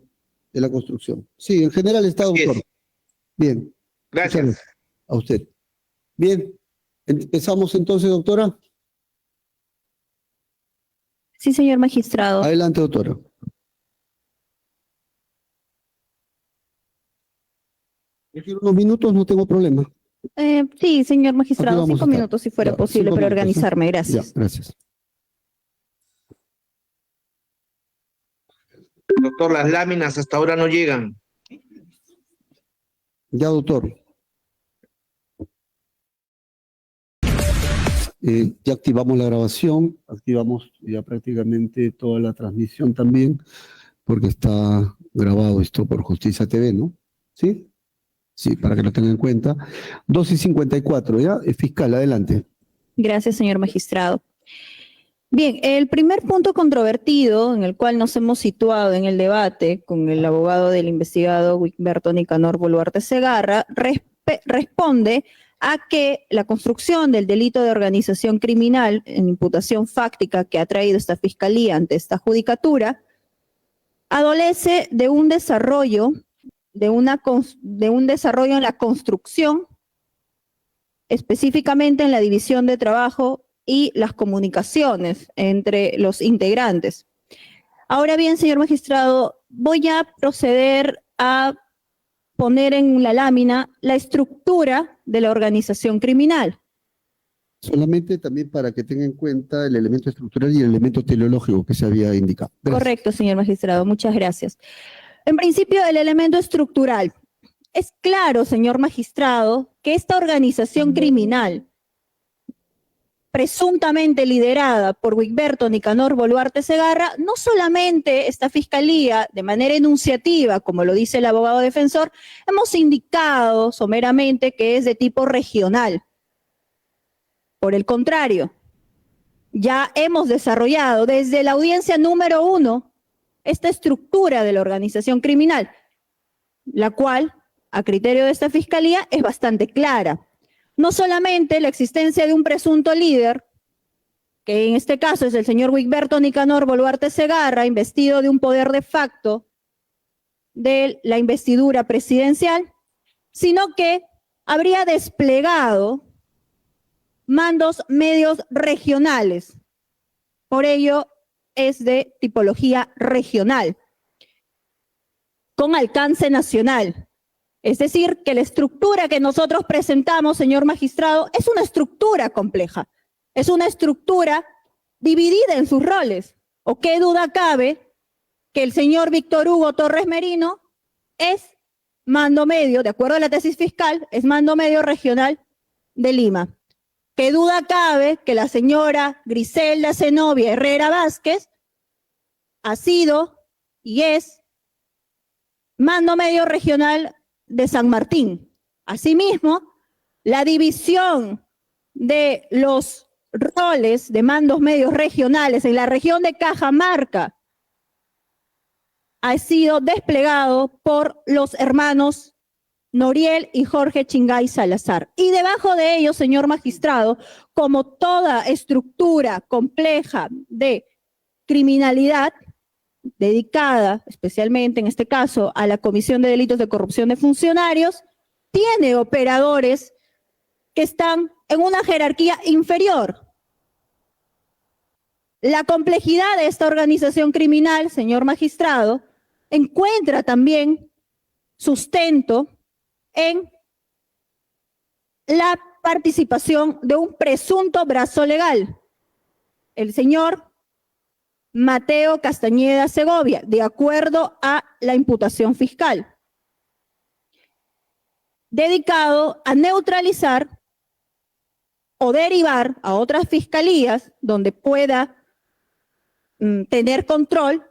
De la construcción. Sí, en general está, doctor. Bien. Gracias. A usted. Bien. Empezamos entonces, doctora. Sí, señor magistrado. Adelante, doctora. Requiero unos minutos, no tengo problema. Sí, señor magistrado, Aquí vamos 5 a estar. minutos si fuera Ya, posible 5 para minutos, organizarme. Ya, Gracias. gracias. Doctor, las láminas hasta ahora no llegan. Ya, doctor. Ya activamos la grabación, activamos ya prácticamente toda la transmisión también, porque está grabado esto por Justicia TV, ¿no? ¿Sí? Sí, para que lo tengan en cuenta. 2:54, ¿ya? Fiscal, adelante. Gracias, señor magistrado. Bien, el primer punto controvertido en el cual nos hemos situado en el debate con el abogado del investigado Wigberto Nicanor Boluarte Segarra responde a que la construcción del delito de organización criminal en imputación fáctica que ha traído esta fiscalía ante esta judicatura adolece de un desarrollo, de un desarrollo en la construcción, específicamente en la división de trabajo y las comunicaciones entre los integrantes. Ahora bien, señor magistrado, voy a proceder a poner en la lámina la estructura de la organización criminal. Solamente también para que tenga en cuenta el elemento estructural y el elemento teleológico que se había indicado. Gracias. Correcto, señor magistrado, muchas gracias. En principio, el elemento estructural. Es claro, señor magistrado, que esta organización criminal, presuntamente liderada por Wigberto Nicanor Boluarte Segarra, no solamente esta fiscalía, de manera enunciativa, como lo dice el abogado defensor, hemos indicado someramente que es de tipo regional. Por el contrario, ya hemos desarrollado desde la audiencia número 1 esta estructura de la organización criminal, la cual, a criterio de esta fiscalía, es bastante clara. No solamente la existencia de un presunto líder, que en este caso es el señor Wigberto Nicanor Boluarte Segarra, investido de un poder de facto de la investidura presidencial, sino que habría desplegado mandos medios regionales. Por ello, es de tipología regional, con alcance nacional. Es decir, que la estructura que nosotros presentamos, señor magistrado, es una estructura compleja, es una estructura dividida en sus roles. ¿O qué duda cabe que el señor Víctor Hugo Torres Merino es mando medio, de acuerdo a la tesis fiscal, es mando medio regional de Lima? ¿Qué duda cabe que la señora Griselda Zenobia Herrera Vázquez ha sido y es mando medio regional de San Martín? Asimismo, la división de los roles de mandos medios regionales en la región de Cajamarca ha sido desplegado por los hermanos Noriel y Jorge Chingay Salazar. Y debajo de ellos, señor magistrado, como toda estructura compleja de criminalidad dedicada, especialmente en este caso, a la comisión de delitos de corrupción de funcionarios, tiene operadores que están en una jerarquía inferior. La complejidad de esta organización criminal, señor magistrado, encuentra también sustento en la participación de un presunto brazo legal, el señor Mateo Castañeda Segovia, de acuerdo a la imputación fiscal, dedicado a neutralizar o derivar a otras fiscalías donde pueda tener control,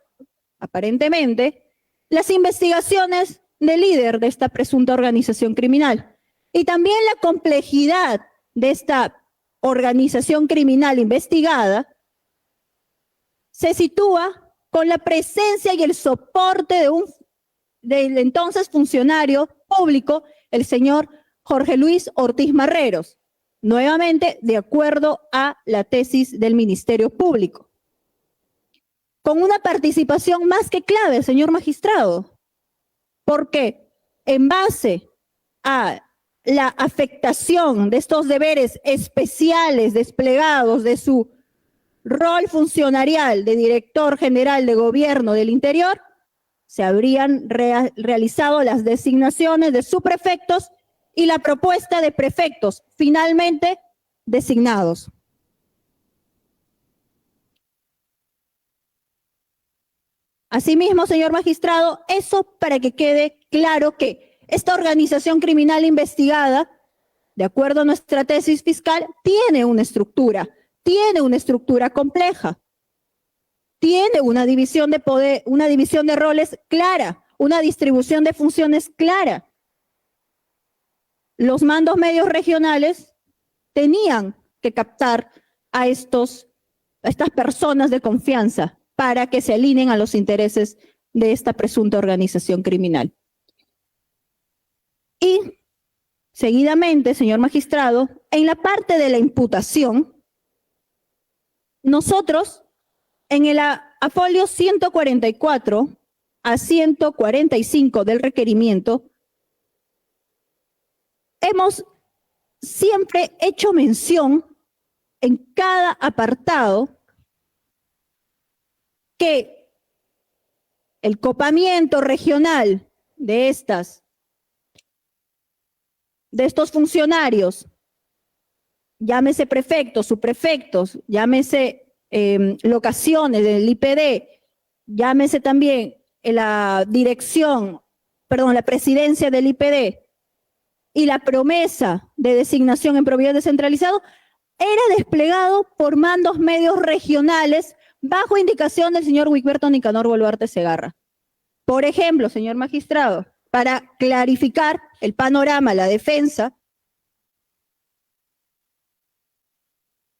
aparentemente, las investigaciones del líder de esta presunta organización criminal. Y también la complejidad de esta organización criminal investigada se sitúa con la presencia y el soporte del entonces funcionario público, el señor Jorge Luis Ortiz Marreros, nuevamente de acuerdo a la tesis del Ministerio Público, con una participación más que clave, señor magistrado, porque en base a la afectación de estos deberes especiales desplegados de su rol funcionarial de director general de gobierno del interior, se habrían realizado las designaciones de subprefectos y la propuesta de prefectos finalmente designados. Asimismo, señor magistrado, eso para que quede claro que esta organización criminal investigada de acuerdo a nuestra tesis fiscal, tiene una estructura compleja, tiene una división de poder, una división de roles clara, una distribución de funciones clara. Los mandos medios regionales tenían que captar a estas personas de confianza para que se alineen a los intereses de esta presunta organización criminal. Y seguidamente, señor magistrado, en la parte de la imputación, nosotros en el afolio 144 a 145 del requerimiento hemos siempre hecho mención en cada apartado que el copamiento regional de estos funcionarios, llámese prefectos, subprefectos, llámese locaciones del IPD, llámese también la presidencia del IPD y la promesa de designación en proveedor descentralizado, era desplegado por mandos medios regionales bajo indicación del señor Wigberto Nicanor Boluarte Segarra. Por ejemplo, señor magistrado, para clarificar el panorama, la defensa,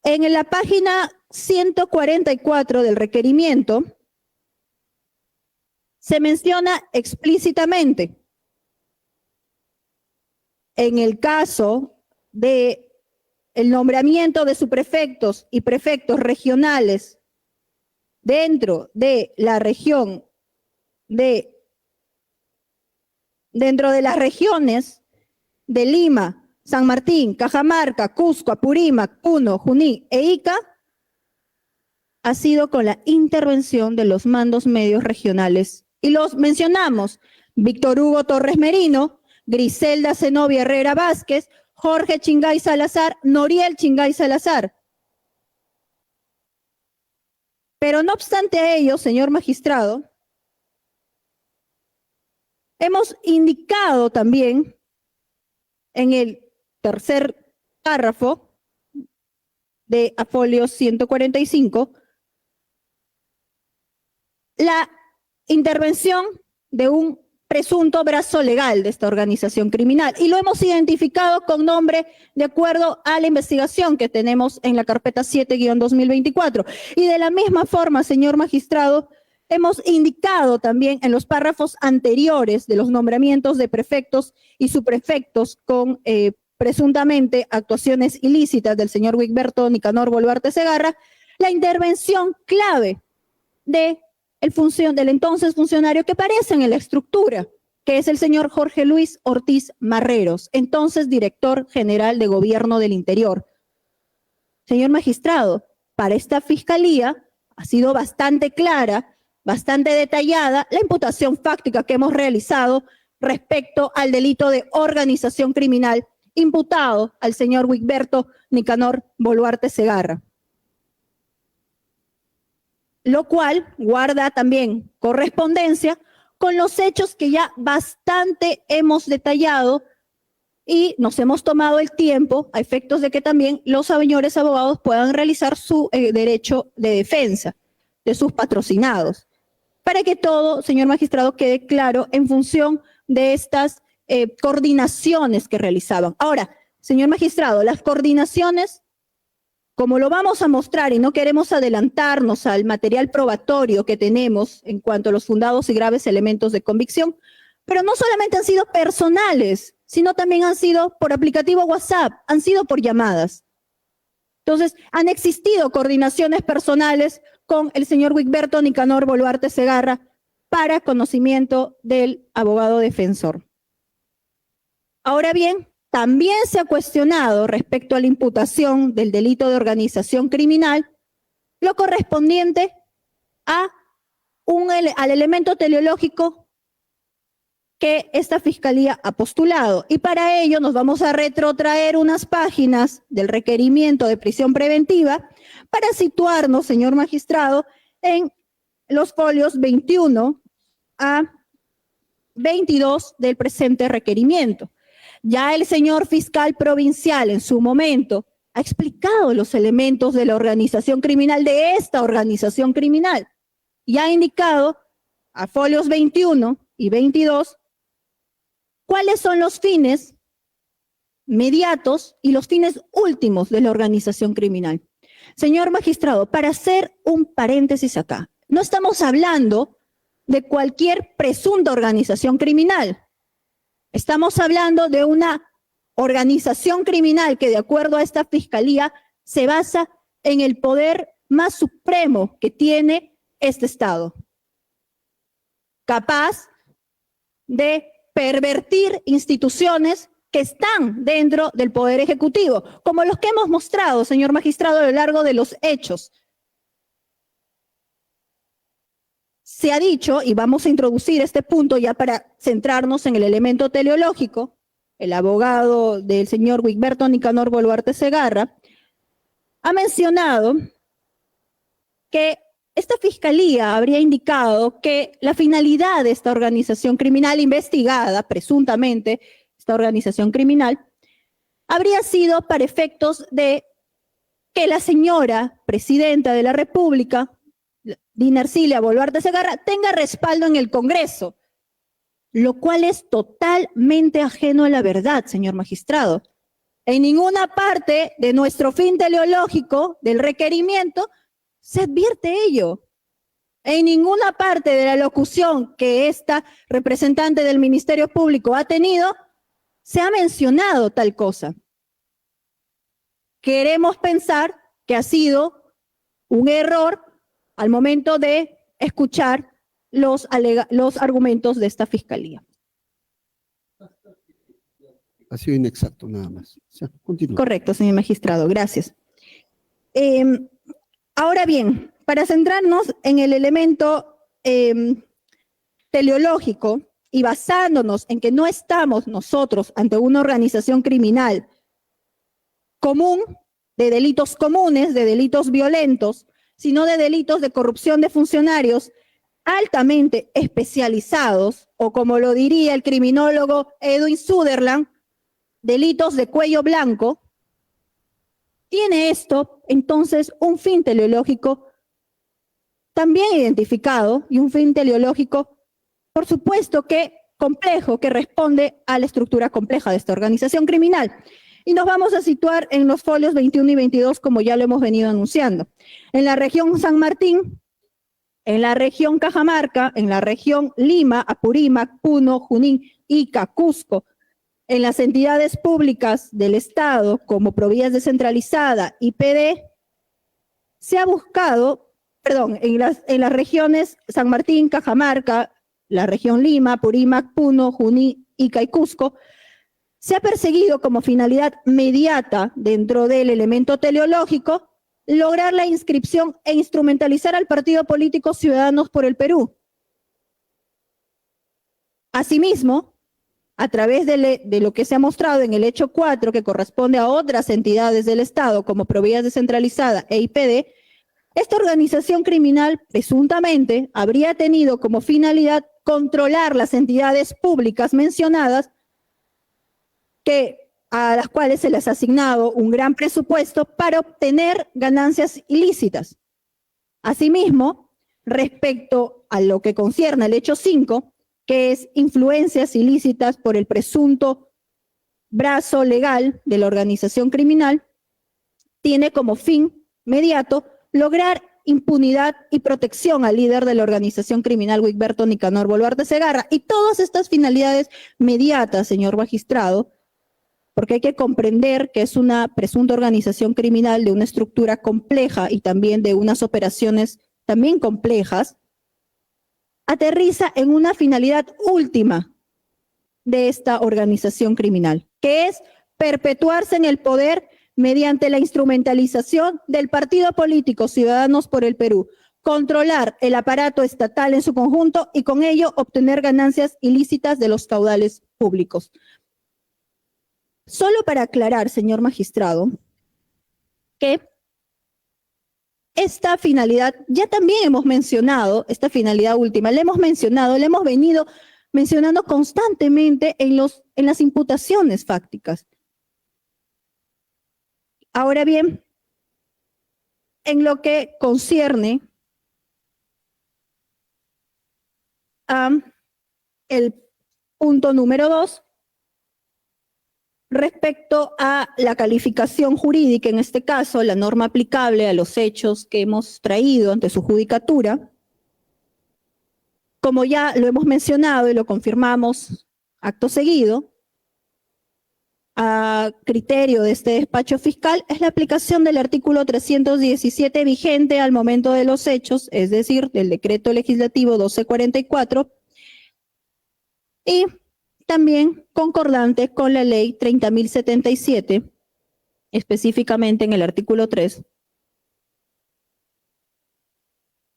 en la página 144 del requerimiento se menciona explícitamente, en el caso de el nombramiento de subprefectos y prefectos regionales dentro de la región dentro de las regiones de Lima, San Martín, Cajamarca, Cusco, Apurímac, Puno, Junín e Ica, ha sido con la intervención de los mandos medios regionales. Y los mencionamos: Víctor Hugo Torres Merino, Griselda Zenobia Herrera Vázquez, Jorge Chingay Salazar, Noriel Chingay Salazar. Pero no obstante a ello, señor magistrado, hemos indicado también en el tercer párrafo de afolio 145 la intervención de un presunto brazo legal de esta organización criminal, y lo hemos identificado con nombre de acuerdo a la investigación que tenemos en la carpeta 7-2024. Y de la misma forma, señor magistrado, hemos indicado también en los párrafos anteriores de los nombramientos de prefectos y subprefectos con presuntamente actuaciones ilícitas del señor Wigberto Nicanor Boluarte Segarra, la intervención clave del entonces funcionario que aparece en la estructura, que es el señor Jorge Luis Ortiz Marreros, entonces director general de Gobierno del Interior. Señor magistrado, para esta fiscalía ha sido bastante clara, bastante detallada la imputación fáctica que hemos realizado respecto al delito de organización criminal imputado al señor Wigberto Nicanor Boluarte Segarra, lo cual guarda también correspondencia con los hechos que ya bastante hemos detallado y nos hemos tomado el tiempo a efectos de que también los señores abogados puedan realizar su derecho de defensa de sus patrocinados, para que todo, señor magistrado, quede claro en función de estas coordinaciones que realizaban. Ahora, señor magistrado, las coordinaciones, como lo vamos a mostrar y no queremos adelantarnos al material probatorio que tenemos en cuanto a los fundados y graves elementos de convicción, pero no solamente han sido personales, sino también han sido por aplicativo WhatsApp, han sido por llamadas. Entonces, han existido coordinaciones personales con el señor Wigberto Nicanor Boluarte Segarra para conocimiento del abogado defensor. Ahora bien, también se ha cuestionado respecto a la imputación del delito de organización criminal lo correspondiente al elemento teleológico que esta fiscalía ha postulado. Y para ello nos vamos a retrotraer unas páginas del requerimiento de prisión preventiva para situarnos, señor magistrado, en los folios 21 a 22 del presente requerimiento. Ya el señor fiscal provincial en su momento ha explicado los elementos de la organización criminal, de esta organización criminal, y ha indicado a folios 21 y 22 cuáles son los fines mediatos y los fines últimos de la organización criminal. Señor magistrado, para hacer un paréntesis acá, no estamos hablando de cualquier presunta organización criminal. Estamos hablando de una organización criminal que, de acuerdo a esta fiscalía, se basa en el poder más supremo que tiene este Estado, capaz de pervertir instituciones que están dentro del Poder Ejecutivo, como los que hemos mostrado, señor magistrado, a lo largo de los hechos. Se ha dicho, y vamos a introducir este punto ya para centrarnos en el elemento teleológico, el abogado del señor Wigberto Nicanor Boluarte Segarra ha mencionado que esta fiscalía habría indicado que la finalidad de esta organización criminal investigada, presuntamente, esta organización criminal, habría sido para efectos de que la señora presidenta de la República, Dina Ercilia Boluarte Segarra, tenga respaldo en el Congreso, lo cual es totalmente ajeno a la verdad, señor magistrado. En ninguna parte de nuestro fin teleológico del requerimiento se advierte ello. En ninguna parte de la locución que esta representante del Ministerio Público ha tenido se ha mencionado tal cosa. Queremos pensar que ha sido un error al momento de escuchar los argumentos de esta fiscalía. Ha sido inexacto, nada más. O sea, continúa. Correcto, señor magistrado, gracias. Ahora bien, para centrarnos en el elemento teleológico y basándonos en que no estamos nosotros ante una organización criminal común, de delitos comunes, de delitos violentos, sino de delitos de corrupción de funcionarios altamente especializados, o como lo diría el criminólogo Edwin Sutherland, delitos de cuello blanco, tiene esto entonces un fin teleológico también identificado, y un fin teleológico, por supuesto que complejo, que responde a la estructura compleja de esta organización criminal. Y nos vamos a situar en los folios 21 y 22, como ya lo hemos venido anunciando. En la región San Martín, en la región Cajamarca, en la región Lima, Apurímac, Puno, Junín, Ica, Cusco, en las entidades públicas del Estado, como Provías Descentralizada, IPD, se ha buscado, en las regiones San Martín, Cajamarca, la región Lima, Apurímac, Puno, Junín, Ica y Cusco, se ha perseguido como finalidad mediata dentro del elemento teleológico lograr la inscripción e instrumentalizar al partido político Ciudadanos por el Perú. Asimismo, a través de lo que se ha mostrado en el hecho 4, que corresponde a otras entidades del Estado como Provías Descentralizada e IPD, esta organización criminal presuntamente habría tenido como finalidad controlar las entidades públicas mencionadas, a las cuales se les ha asignado un gran presupuesto para obtener ganancias ilícitas. Asimismo, respecto a lo que concierne al hecho 5, que es influencias ilícitas por el presunto brazo legal de la organización criminal, tiene como fin inmediato lograr impunidad y protección al líder de la organización criminal Wigberto Nicanor Boluarte Segarra. Y todas estas finalidades mediatas, señor magistrado, porque hay que comprender que es una presunta organización criminal de una estructura compleja y también de unas operaciones también complejas, aterriza en una finalidad última de esta organización criminal, que es perpetuarse en el poder mediante la instrumentalización del partido político Ciudadanos por el Perú, controlar el aparato estatal en su conjunto y con ello obtener ganancias ilícitas de los caudales públicos. Solo para aclarar, señor magistrado, que esta finalidad, ya también hemos mencionado, esta finalidad última, la hemos mencionado, la hemos venido mencionando constantemente en las imputaciones fácticas. Ahora bien, en lo que concierne a el punto número 2, respecto a la calificación jurídica, en este caso, la norma aplicable a los hechos que hemos traído ante su judicatura, como ya lo hemos mencionado y lo confirmamos acto seguido, a criterio de este despacho fiscal, es la aplicación del artículo 317 vigente al momento de los hechos, es decir, del decreto legislativo 1244, y también concordante con la ley 30.077, específicamente en el artículo 3,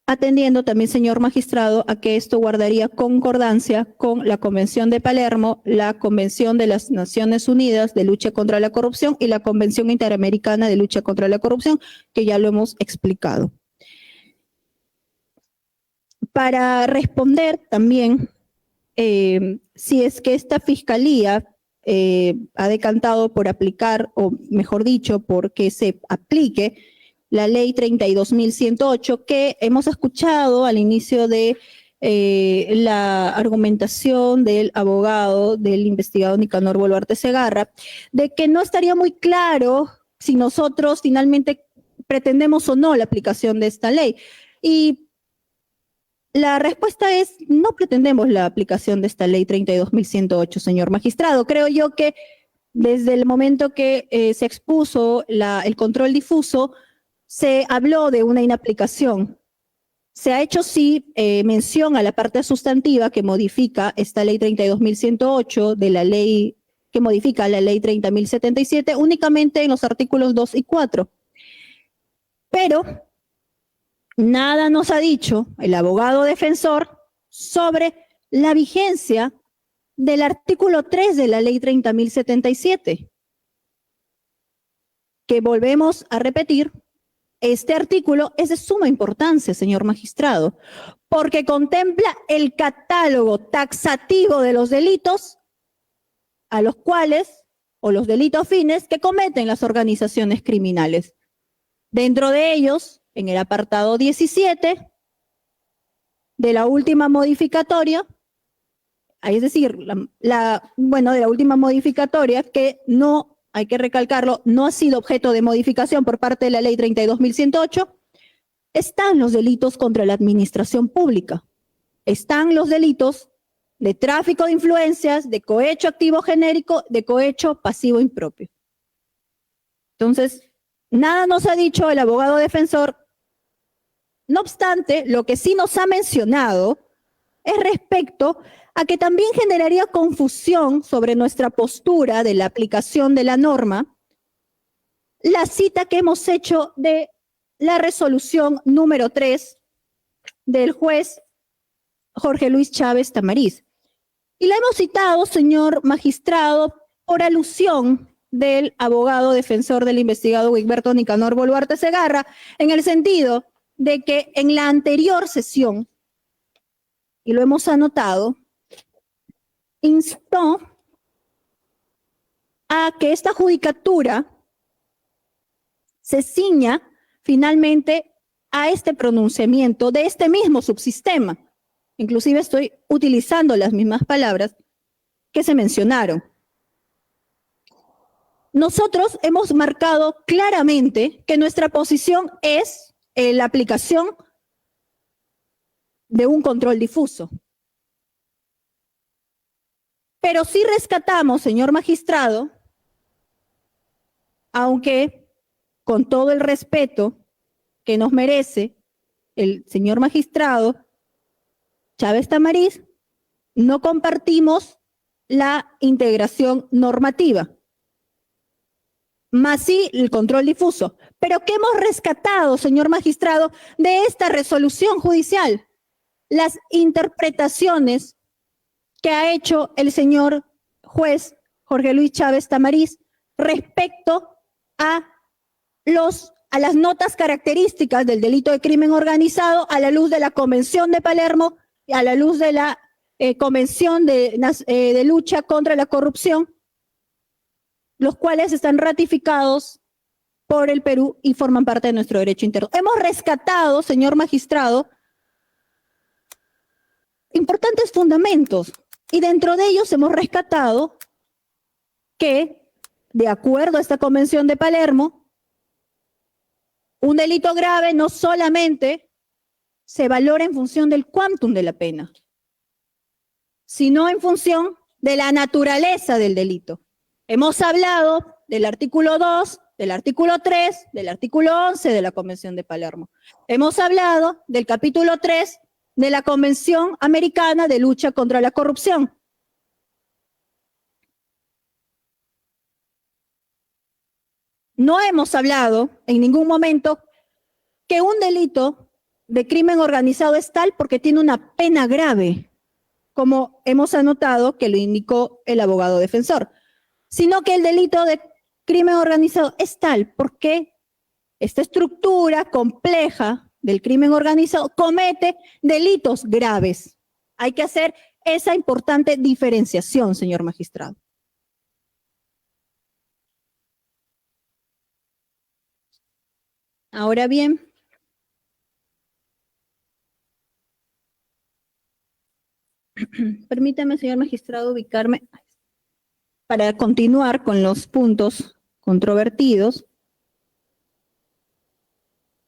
atendiendo también, señor magistrado, a que esto guardaría concordancia con la Convención de Palermo, la Convención de las Naciones Unidas de Lucha contra la Corrupción y la Convención Interamericana de Lucha contra la Corrupción, que ya lo hemos explicado. Para responder también, si es que esta fiscalía ha decantado por aplicar, o mejor dicho, porque se aplique la ley 32.108, que hemos escuchado al inicio de la argumentación del abogado del investigado Nicanor Boluarte Segarra, de que no estaría muy claro si nosotros finalmente pretendemos o no la aplicación de esta ley. Y la respuesta es: no pretendemos la aplicación de esta ley 32.108, señor magistrado. Creo yo que desde el momento que se expuso el control difuso, se habló de una inaplicación. Se ha hecho, sí, mención a la parte sustantiva que modifica esta ley 32.108 de la ley que modifica la ley 30.077 únicamente en los artículos 2 y 4. Pero nada nos ha dicho el abogado defensor sobre la vigencia del artículo 3 de la ley 30.077, que volvemos a repetir. Este artículo es de suma importancia, señor magistrado, porque contempla el catálogo taxativo de los delitos a los cuales, o los delitos fines que cometen las organizaciones criminales. Dentro de ellos, en el apartado 17 de la última modificatoria, es decir, de la última modificatoria que no, hay que recalcarlo, no ha sido objeto de modificación por parte de la ley 32.108, están los delitos contra la administración pública, están los delitos de tráfico de influencias, de cohecho activo genérico, de cohecho pasivo impropio. Entonces, nada nos ha dicho el abogado defensor. No obstante, lo que sí nos ha mencionado es respecto a que también generaría confusión sobre nuestra postura de la aplicación de la norma, la cita que hemos hecho de la resolución número 3 del juez Jorge Luis Chávez Tamariz. Y la hemos citado, señor magistrado, por alusión del abogado defensor del investigado Wigberto Nicanor Boluarte Segarra, en el sentido de que en la anterior sesión, y lo hemos anotado, instó a que esta judicatura se ciña finalmente a este pronunciamiento de este mismo subsistema. Inclusive estoy utilizando las mismas palabras que se mencionaron. Nosotros hemos marcado claramente que nuestra posición es la aplicación de un control difuso. Pero sí rescatamos, señor magistrado, aunque con todo el respeto que nos merece el señor magistrado Chávez Tamariz, no compartimos la integración normativa, más sí el control difuso. Pero ¿qué hemos rescatado, señor magistrado, de esta resolución judicial? Las interpretaciones que ha hecho el señor juez Jorge Luis Chávez Tamariz respecto a las notas características del delito de crimen organizado a la luz de la Convención de Palermo y a la luz de la Convención de lucha contra la corrupción, los cuales están ratificados por el Perú y forman parte de nuestro derecho interno. Hemos rescatado, señor magistrado, importantes fundamentos y dentro de ellos hemos rescatado que, de acuerdo a esta Convención de Palermo, un delito grave no solamente se valora en función del quantum de la pena, sino en función de la naturaleza del delito. Hemos hablado del artículo 2, del artículo 3, del artículo 11 de la Convención de Palermo. Hemos hablado del capítulo 3 de la Convención Americana de Lucha contra la Corrupción. No hemos hablado en ningún momento que un delito de crimen organizado es tal porque tiene una pena grave, como hemos anotado que lo indicó el abogado defensor, sino que el delito de crimen organizado es tal porque esta estructura compleja del crimen organizado comete delitos graves. Hay que hacer esa importante diferenciación, señor magistrado. Ahora bien, permítame, señor magistrado, ubicarme para continuar con los puntos controvertidos.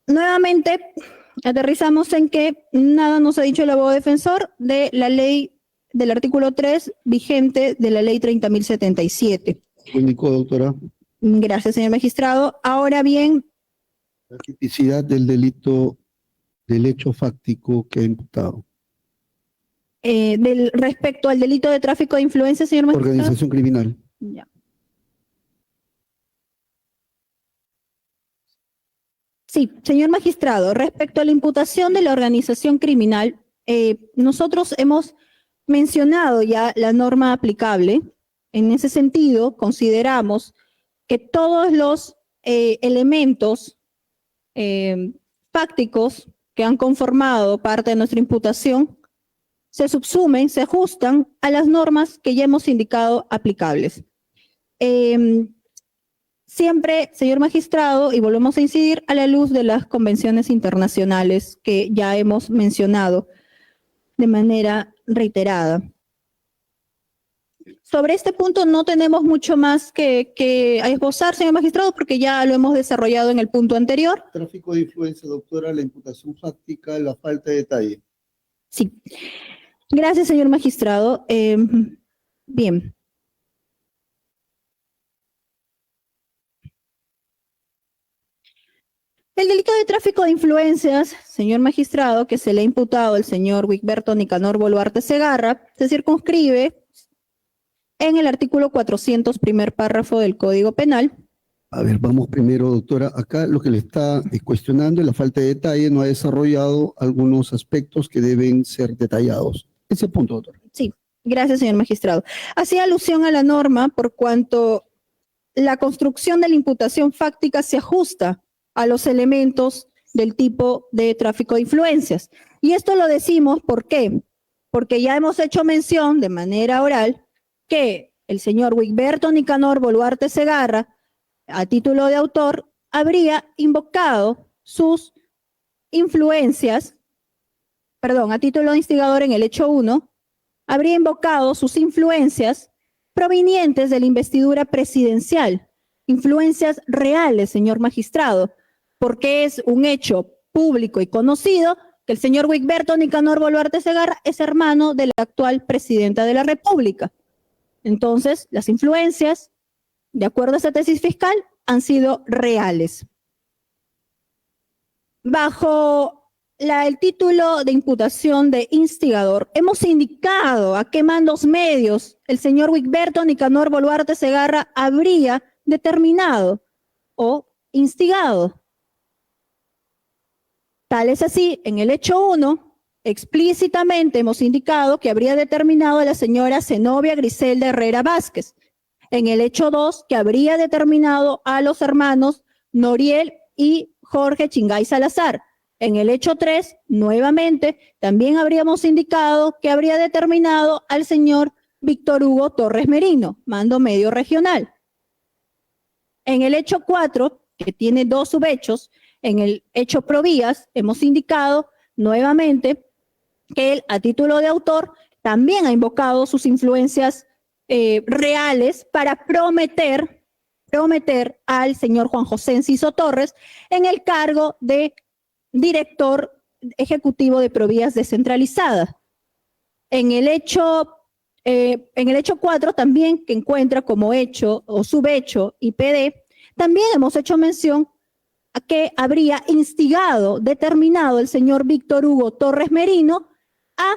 Nuevamente, aterrizamos en que nada nos ha dicho el abogado defensor de la ley del artículo 3 vigente de la ley 30.077. Lo indicó, doctora. Gracias, señor magistrado. Ahora bien, La tipicidad del delito, del hecho fáctico que ha imputado. respecto al delito de tráfico de influencias, señor magistrado. Organización criminal. Ya. Sí, señor magistrado, respecto a la imputación de la organización criminal, nosotros hemos mencionado ya la norma aplicable. En ese sentido, consideramos que todos los elementos fácticos que han conformado parte de nuestra imputación se subsumen, se ajustan a las normas que ya hemos indicado aplicables. Siempre, señor magistrado, y volvemos a incidir a la luz de las convenciones internacionales que ya hemos mencionado de manera reiterada. Sobre este punto no tenemos mucho más que esbozar, señor magistrado, porque ya lo hemos desarrollado en el punto anterior. Tráfico de influencia, doctora, la imputación fáctica, la falta de detalle. Sí. Gracias, señor magistrado. Bien. El delito de tráfico de influencias, señor magistrado, que se le ha imputado al señor Wigberto Nicanor Boluarte Segarra, se circunscribe en el artículo 400, primer párrafo del Código Penal. A ver, vamos primero, doctora. Acá lo que le está cuestionando es la falta de detalle, no ha desarrollado algunos aspectos que deben ser detallados. Ese punto, doctora. Sí, gracias, señor magistrado. Hacía alusión a la norma por cuanto la construcción de la imputación fáctica se ajusta a los elementos del tipo de tráfico de influencias. Y esto lo decimos, ¿por qué? Porque ya hemos hecho mención de manera oral que el señor Wigberto Nicanor Boluarte Segarra, a título de autor, habría invocado sus influencias, perdón, a título de instigador en el hecho 1, habría invocado sus influencias provenientes de la investidura presidencial, influencias reales, señor magistrado, porque es un hecho público y conocido que el señor Wigberto Nicanor Boluarte Segarra es hermano de la actual presidenta de la República. Entonces, las influencias, de acuerdo a esta tesis fiscal, han sido reales. Bajo el título de imputación de instigador, hemos indicado a qué mandos medios el señor Wigberto Nicanor Boluarte Segarra habría determinado o instigado. Tal es así, en el hecho 1, explícitamente hemos indicado que habría determinado a la señora Zenobia Griselda Herrera Vázquez. En el hecho 2, que habría determinado a los hermanos Noriel y Jorge Chingay Salazar. En el hecho 3, nuevamente, también habríamos indicado que habría determinado al señor Víctor Hugo Torres Merino, mando medio regional. En el hecho 4, que tiene 2 subhechos, en el hecho Provías, hemos indicado nuevamente que él, a título de autor, también ha invocado sus influencias reales para prometer al señor Juan José Enciso Torres en el cargo de director ejecutivo de Provías descentralizadas. En el hecho 4 también, que encuentra como hecho o subhecho IPD, también hemos hecho mención a que habría determinado el señor Víctor Hugo Torres Merino a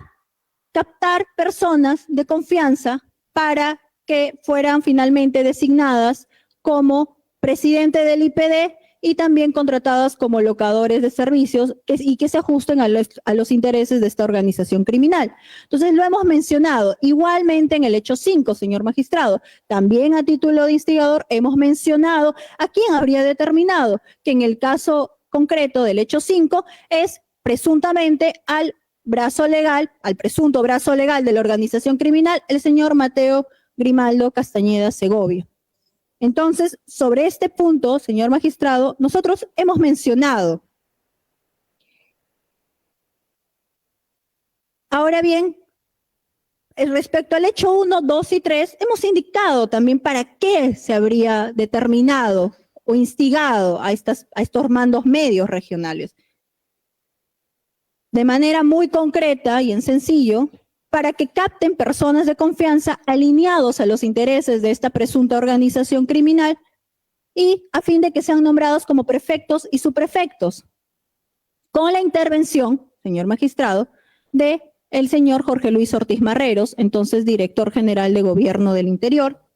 captar personas de confianza para que fueran finalmente designadas como presidente del IPD y también contratadas como locadores de servicios y que se ajusten a los intereses de esta organización criminal. Entonces, lo hemos mencionado. Igualmente, en el hecho 5, señor magistrado, también a título de instigador hemos mencionado a quién habría determinado, que en el caso concreto del hecho 5 es presuntamente al presunto brazo legal de la organización criminal, el señor Mateo Grimaldo Castañeda Segovia. Entonces, sobre este punto, señor magistrado, nosotros hemos mencionado. Ahora bien, respecto al hecho 1, 2 y 3, hemos indicado también para qué se habría determinado o instigado a estos mandos medios regionales. De manera muy concreta y en sencillo, para que capten personas de confianza alineados a los intereses de esta presunta organización criminal y a fin de que sean nombrados como prefectos y subprefectos, con la intervención, señor magistrado, de el señor Jorge Luis Ortiz Marreros, entonces director general de Gobierno del Interior.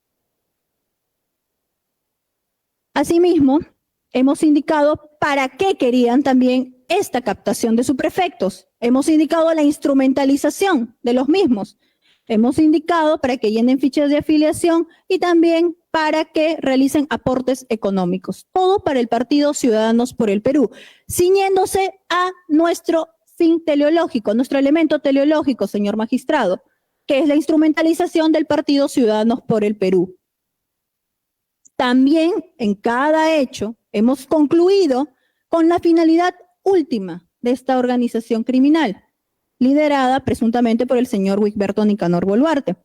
Asimismo, hemos indicado para qué querían también esta captación de subprefectos. Hemos indicado la instrumentalización de los mismos. Hemos indicado para que llenen fichas de afiliación y también para que realicen aportes económicos. Todo para el Partido Ciudadanos por el Perú, ciñéndose a nuestro fin teleológico, nuestro elemento teleológico, señor magistrado, que es la instrumentalización del Partido Ciudadanos por el Perú. También en cada hecho hemos concluido con la finalidad última de esta organización criminal, liderada presuntamente por el señor Wigberto Nicanor Boluarte,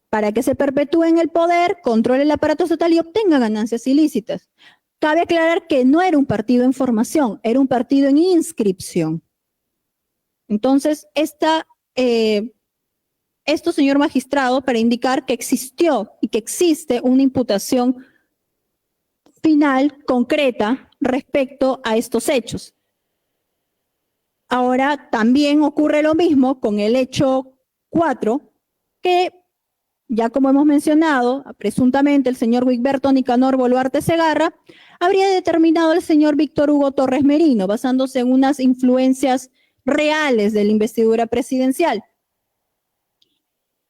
para que se perpetúe en el poder, controle el aparato estatal y obtenga ganancias ilícitas. Cabe aclarar que no era un partido en formación, era un partido en inscripción. Entonces, esto, señor magistrado, para indicar que existió y que existe una imputación final, concreta, respecto a estos hechos. Ahora también ocurre lo mismo con el hecho 4, que ya como hemos mencionado, presuntamente el señor Wigberto Nicanor Boluarte Segarra habría determinado al señor Víctor Hugo Torres Merino, basándose en unas influencias reales de la investidura presidencial.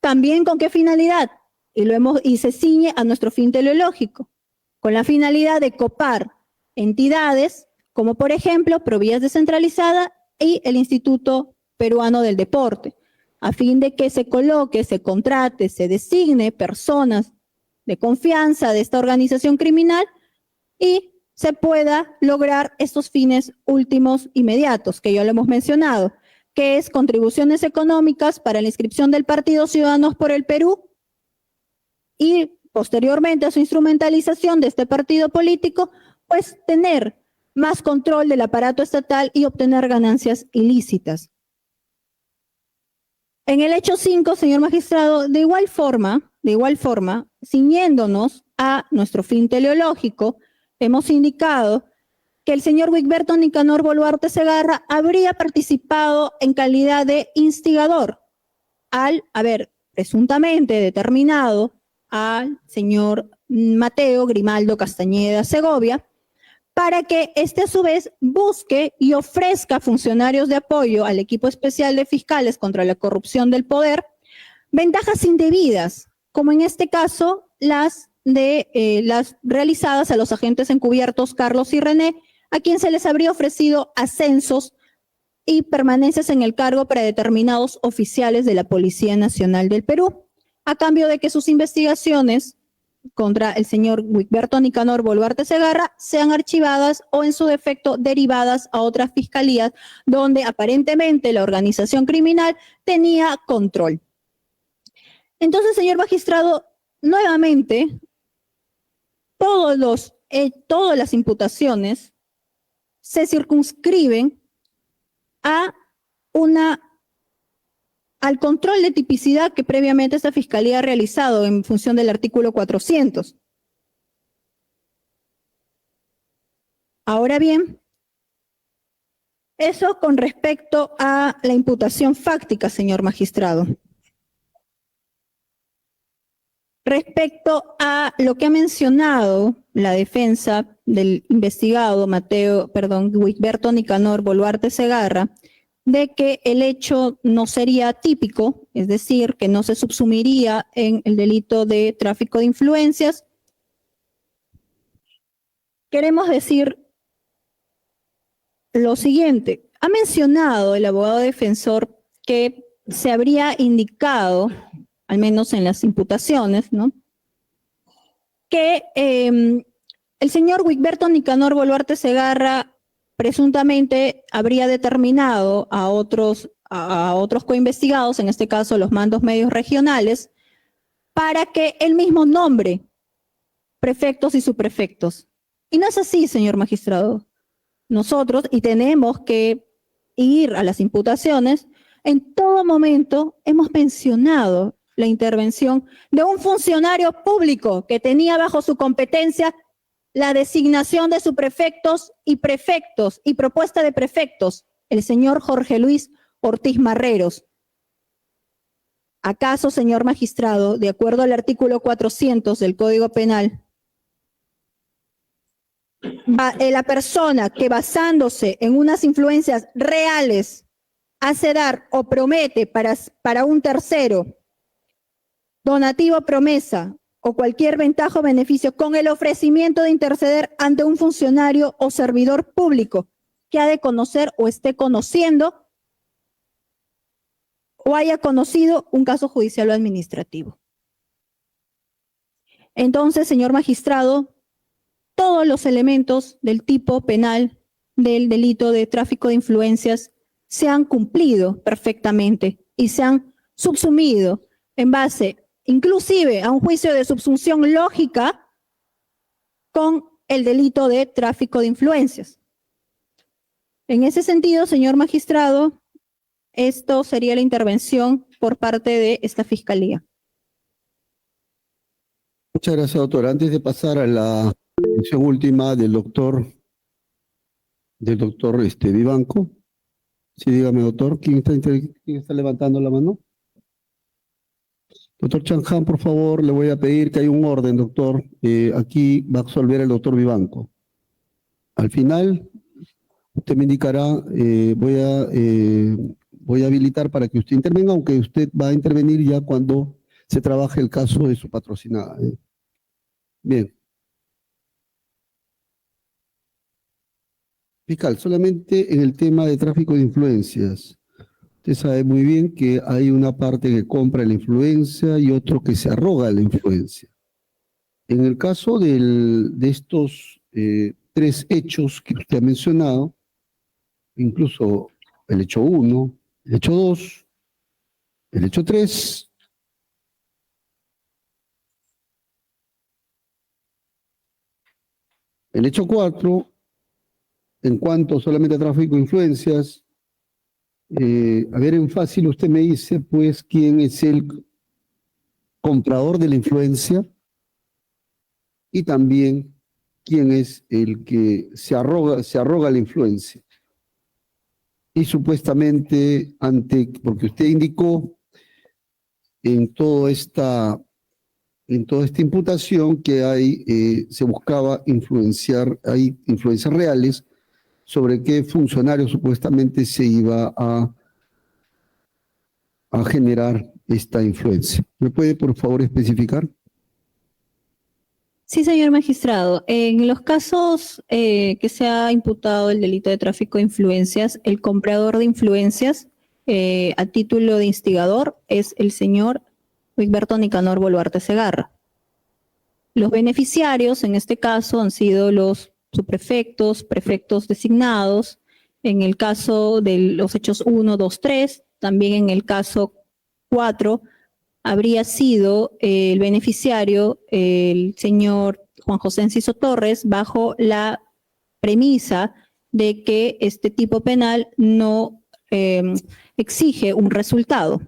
También con qué finalidad, y se ciñe a nuestro fin teleológico, con la finalidad de copar entidades como por ejemplo Provías Descentralizada y el Instituto Peruano del Deporte, a fin de que se coloque, se contrate, se designe personas de confianza de esta organización criminal y se pueda lograr estos fines últimos inmediatos, que ya lo hemos mencionado, que es contribuciones económicas para la inscripción del Partido Ciudadanos por el Perú y posteriormente a su instrumentalización de este partido político, pues tener más control del aparato estatal y obtener ganancias ilícitas. En el hecho 5, señor magistrado, de igual forma, ciñéndonos a nuestro fin teleológico, hemos indicado que el señor Wigberto Nicanor Boluarte Segarra habría participado en calidad de instigador al haber presuntamente determinado al señor Mateo Grimaldo Castañeda Segovia para que éste a su vez busque y ofrezca funcionarios de apoyo al equipo especial de fiscales contra la corrupción del poder ventajas indebidas, como en este caso las realizadas a los agentes encubiertos Carlos y René a quien se les habría ofrecido ascensos y permanencias en el cargo para determinados oficiales de la Policía Nacional del Perú, a cambio de que sus investigaciones contra el señor Wigberto Nicanor Boluarte Segarra sean archivadas o en su defecto derivadas a otras fiscalías donde aparentemente la organización criminal tenía control. Entonces, señor magistrado, nuevamente, todas las imputaciones se circunscriben al control de tipicidad que previamente esta fiscalía ha realizado en función del artículo 400. Ahora bien, eso con respecto a la imputación fáctica, señor magistrado. Respecto a lo que ha mencionado la defensa del investigado Wigberto Nicanor Boluarte Segarra, de que el hecho no sería típico, es decir, que no se subsumiría en el delito de tráfico de influencias, queremos decir lo siguiente. Ha mencionado el abogado defensor que se habría indicado, al menos en las imputaciones, ¿no?, que el señor Wigberto Nicanor Boluarte Segarra presuntamente habría determinado a otros coinvestigados, en este caso los mandos medios regionales, para que él mismo nombre prefectos y subprefectos. Y no es así, señor magistrado. Nosotros, y tenemos que ir a las imputaciones, en todo momento hemos mencionado la intervención de un funcionario público que tenía bajo su competencia la designación de subprefectos y prefectos y propuesta de prefectos, el señor Jorge Luis Ortiz Marreros. ¿Acaso, señor magistrado, de acuerdo al artículo 400 del Código Penal, la persona que basándose en unas influencias reales hace dar o promete para un tercero donativo, promesa o cualquier ventaja o beneficio con el ofrecimiento de interceder ante un funcionario o servidor público que ha de conocer o esté conociendo o haya conocido un caso judicial o administrativo? Entonces, señor magistrado, todos los elementos del tipo penal del delito de tráfico de influencias se han cumplido perfectamente y se han subsumido en base inclusive a un juicio de subsunción lógica con el delito de tráfico de influencias. En ese sentido, señor magistrado, esto sería la intervención por parte de esta fiscalía. Muchas gracias, doctor. Antes de pasar a la intervención última del doctor Vivanco. Sí, dígame, doctor, ¿quién está levantando la mano? Doctor Chanján, por favor, le voy a pedir que haya un orden, doctor. Aquí va a absolver el doctor Vivanco. Al final, usted me indicará, voy a habilitar para que usted intervenga, aunque usted va a intervenir ya cuando se trabaje el caso de su patrocinada. Bien. Fiscal, solamente en el tema de tráfico de influencias. Usted sabe muy bien que hay una parte que compra la influencia y otro que se arroga la influencia. En el caso de estos tres hechos que usted ha mencionado, incluso el hecho 1, el hecho 2, el hecho 3, el hecho 4, en cuanto solamente a tráfico de influencias, a ver, en fácil usted me dice, pues, quién es el comprador de la influencia y también quién es el que se arroga la influencia. Y supuestamente, porque usted indicó en toda esta imputación que se buscaba influenciar, hay influencias reales sobre qué funcionario supuestamente se iba a generar esta influencia. ¿Me puede, por favor, especificar? Sí, señor magistrado. En los casos que se ha imputado el delito de tráfico de influencias, el comprador de influencias a título de instigador es el señor Wigberto Nicanor Boluarte Segarra. Los beneficiarios, en este caso, han sido los subprefectos, prefectos designados. En el caso de los hechos 1, 2, 3, también en el caso 4, habría sido el beneficiario el señor Juan José Enciso Torres, bajo la premisa de que este tipo penal no exige un resultado,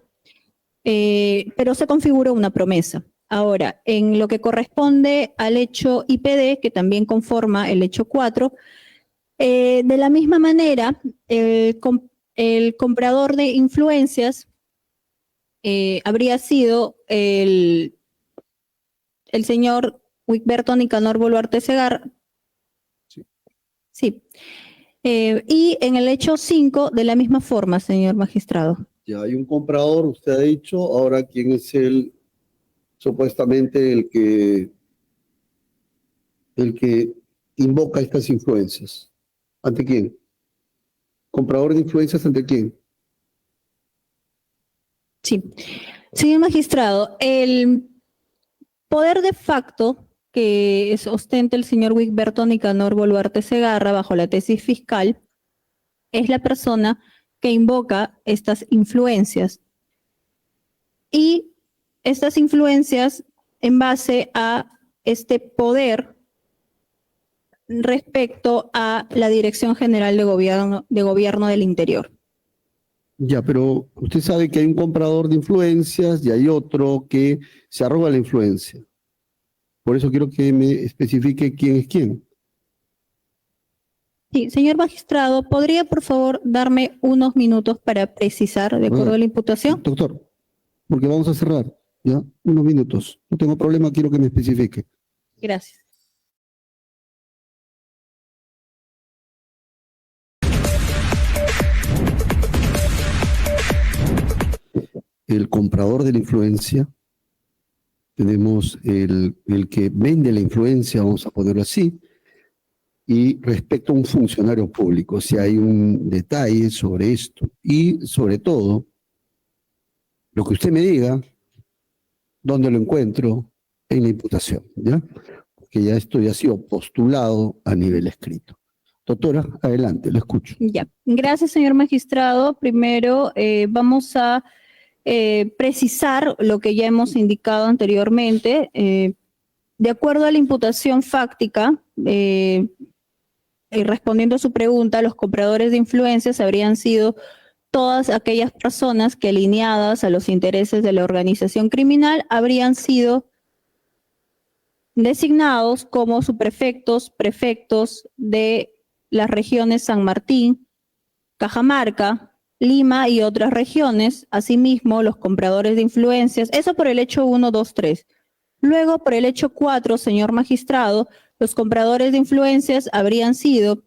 pero se configura una promesa. Ahora, en lo que corresponde al hecho IPD, que también conforma el hecho 4, de la misma manera, el comprador de influencias habría sido el señor Wigberto Nicanor Boluarte Segarra. Sí. Sí. Y en el hecho 5, de la misma forma, señor magistrado. Ya hay un comprador, usted ha dicho, ahora quién es supuestamente el que invoca estas influencias. ¿Ante quién? ¿Comprador de influencias ante quién? Sí. Señor magistrado, el poder de facto que ostenta el señor Wigberto Nicanor Boluarte Segarra bajo la tesis fiscal es la persona que invoca estas influencias. Y estas influencias en base a este poder respecto a la Dirección General de Gobierno del Interior. Ya, pero usted sabe que hay un comprador de influencias y hay otro que se arroga la influencia. Por eso quiero que me especifique quién es quién. Sí, señor magistrado, ¿podría por favor darme unos minutos para precisar de acuerdo a la imputación? Doctor, porque vamos a cerrar, ¿ya? Unos minutos. No tengo problema, quiero que me especifique. Gracias. El comprador de la influencia, tenemos el que vende la influencia, vamos a ponerlo así, y respecto a un funcionario público, si hay un detalle sobre esto. Y sobre todo, lo que usted me diga, dónde lo encuentro en la imputación, ¿ya? Porque ya esto ya ha sido postulado a nivel escrito. Doctora, adelante, lo escucho. Ya. Gracias, señor magistrado. Primero, vamos a precisar lo que ya hemos indicado anteriormente. De acuerdo a la imputación fáctica, y respondiendo a su pregunta, los compradores de influencias habrían sido todas aquellas personas que, alineadas a los intereses de la organización criminal, habrían sido designados como subprefectos, prefectos de las regiones San Martín, Cajamarca, Lima y otras regiones. Asimismo, los compradores de influencias, eso por el hecho 1, 2, 3. Luego, por el hecho 4, señor magistrado, los compradores de influencias habrían sido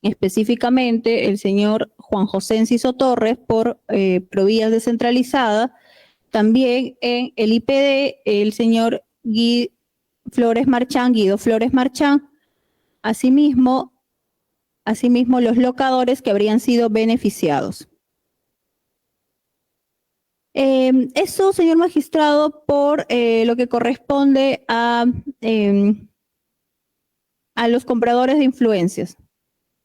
específicamente el señor Juan José Enciso Torres por Provías Descentralizada, también en el IPD el señor Guido Flores Marchán, asimismo los locadores que habrían sido beneficiados. Eso, señor magistrado, por lo que corresponde a los compradores de influencias.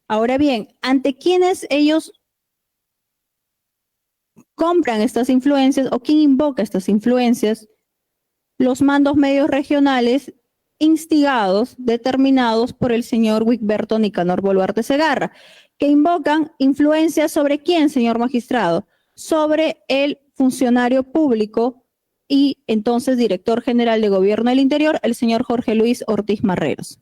Ahora bien, ¿ante quiénes ellos compran estas influencias o quién invoca estas influencias? Los mandos medios regionales instigados, determinados por el señor Wigberto Nicanor Boluarte Segarra, que invocan influencias sobre quién, señor magistrado, sobre el funcionario público y entonces director general de Gobierno del Interior, el señor Jorge Luis Ortiz Marreros.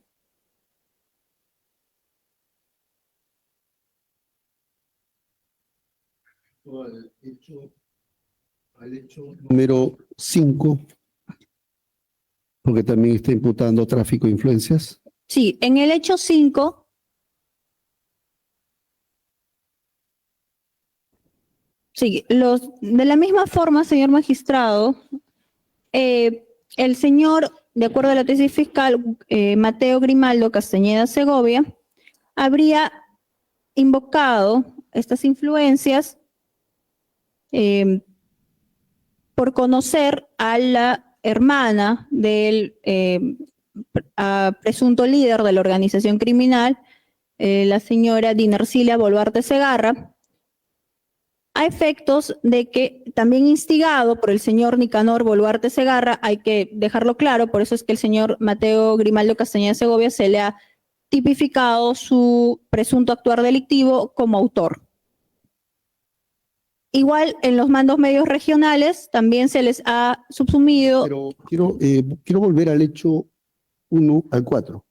Al hecho número 5, porque también está imputando tráfico de influencias. Sí, en el hecho 5, sí, de la misma forma, señor magistrado, el señor de acuerdo a la tesis fiscal, Mateo Grimaldo Castañeda Segovia habría invocado estas influencias por conocer a la hermana del presunto líder de la organización criminal, la señora Dinarcilia Boluarte Segarra, a efectos de que, también instigado por el señor Nicanor Boluarte Segarra, hay que dejarlo claro, por eso es que el señor Mateo Grimaldo Castañeda Segovia se le ha tipificado su presunto actuar delictivo como autor. Igual en los mandos medios regionales también se les ha subsumido. Pero quiero volver al hecho 1 al 4.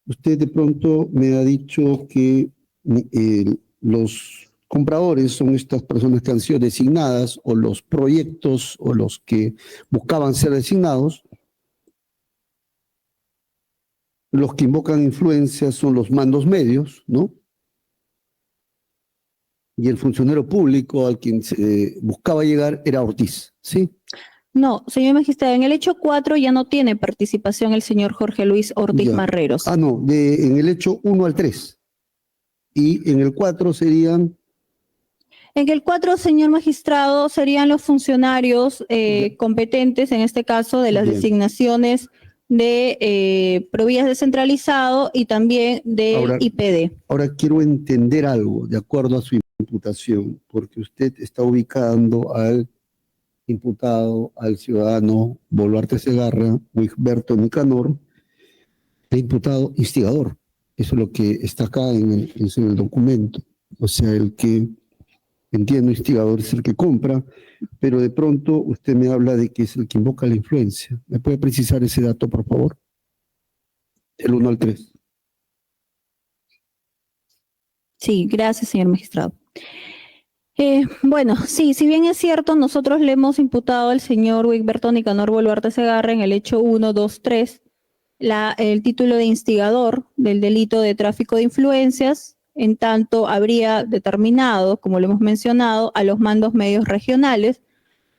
Usted de pronto me ha dicho que los compradores son estas personas que han sido designadas, o los proyectos, o los que buscaban ser designados. Los que invocan influencias son los mandos medios, ¿no? Y el funcionario público al quien se buscaba llegar era Ortiz, ¿sí? No, señor magistrado, en el hecho 4 ya no tiene participación el señor Jorge Luis Ortiz Marreros. Ah, no, en el hecho 1 al 3. Y en el 4 serían... En el 4, señor magistrado, serían los funcionarios competentes, en este caso, de las designaciones de Provías descentralizado y también de IPD. Ahora quiero entender algo, de acuerdo a su imputación, porque usted está ubicando al imputado, al ciudadano Boluarte Segarra, Wigberto Nicanor, el imputado instigador. Eso es lo que está acá en el documento. O sea, el que, entiendo, instigador es el que compra, pero de pronto usted me habla de que es el que invoca la influencia. ¿Me puede precisar ese dato, por favor? El 1 al 3. Sí, gracias, señor magistrado. Bueno, sí, si bien es cierto, nosotros le hemos imputado al señor Wigberto Nicanor Boluarte Segarra en el hecho 1, 2, 3 el título de instigador del delito de tráfico de influencias, en tanto habría determinado, como lo hemos mencionado, a los mandos medios regionales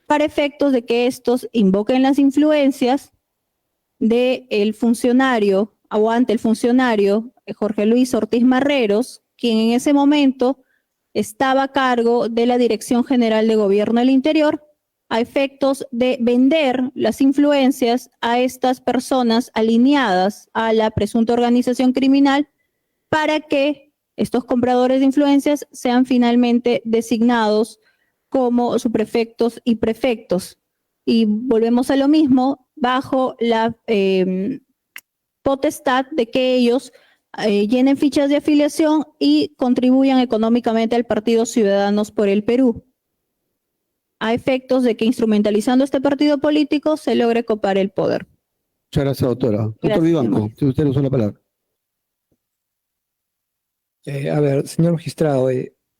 para efectos de que estos invoquen las influencias del funcionario o ante el funcionario Jorge Luis Ortiz Marreros, quien en ese momento estaba a cargo de la Dirección General de Gobierno del Interior, a efectos de vender las influencias a estas personas alineadas a la presunta organización criminal para que estos compradores de influencias sean finalmente designados como subprefectos y prefectos. Y volvemos a lo mismo, bajo la potestad de que ellos llenen fichas de afiliación y contribuyan económicamente al Partido Ciudadanos por el Perú, a efectos de que instrumentalizando este partido político se logre copar el poder. Muchas gracias, doctora. Doctor Vivanco, si usted usó la palabra. A ver, señor magistrado,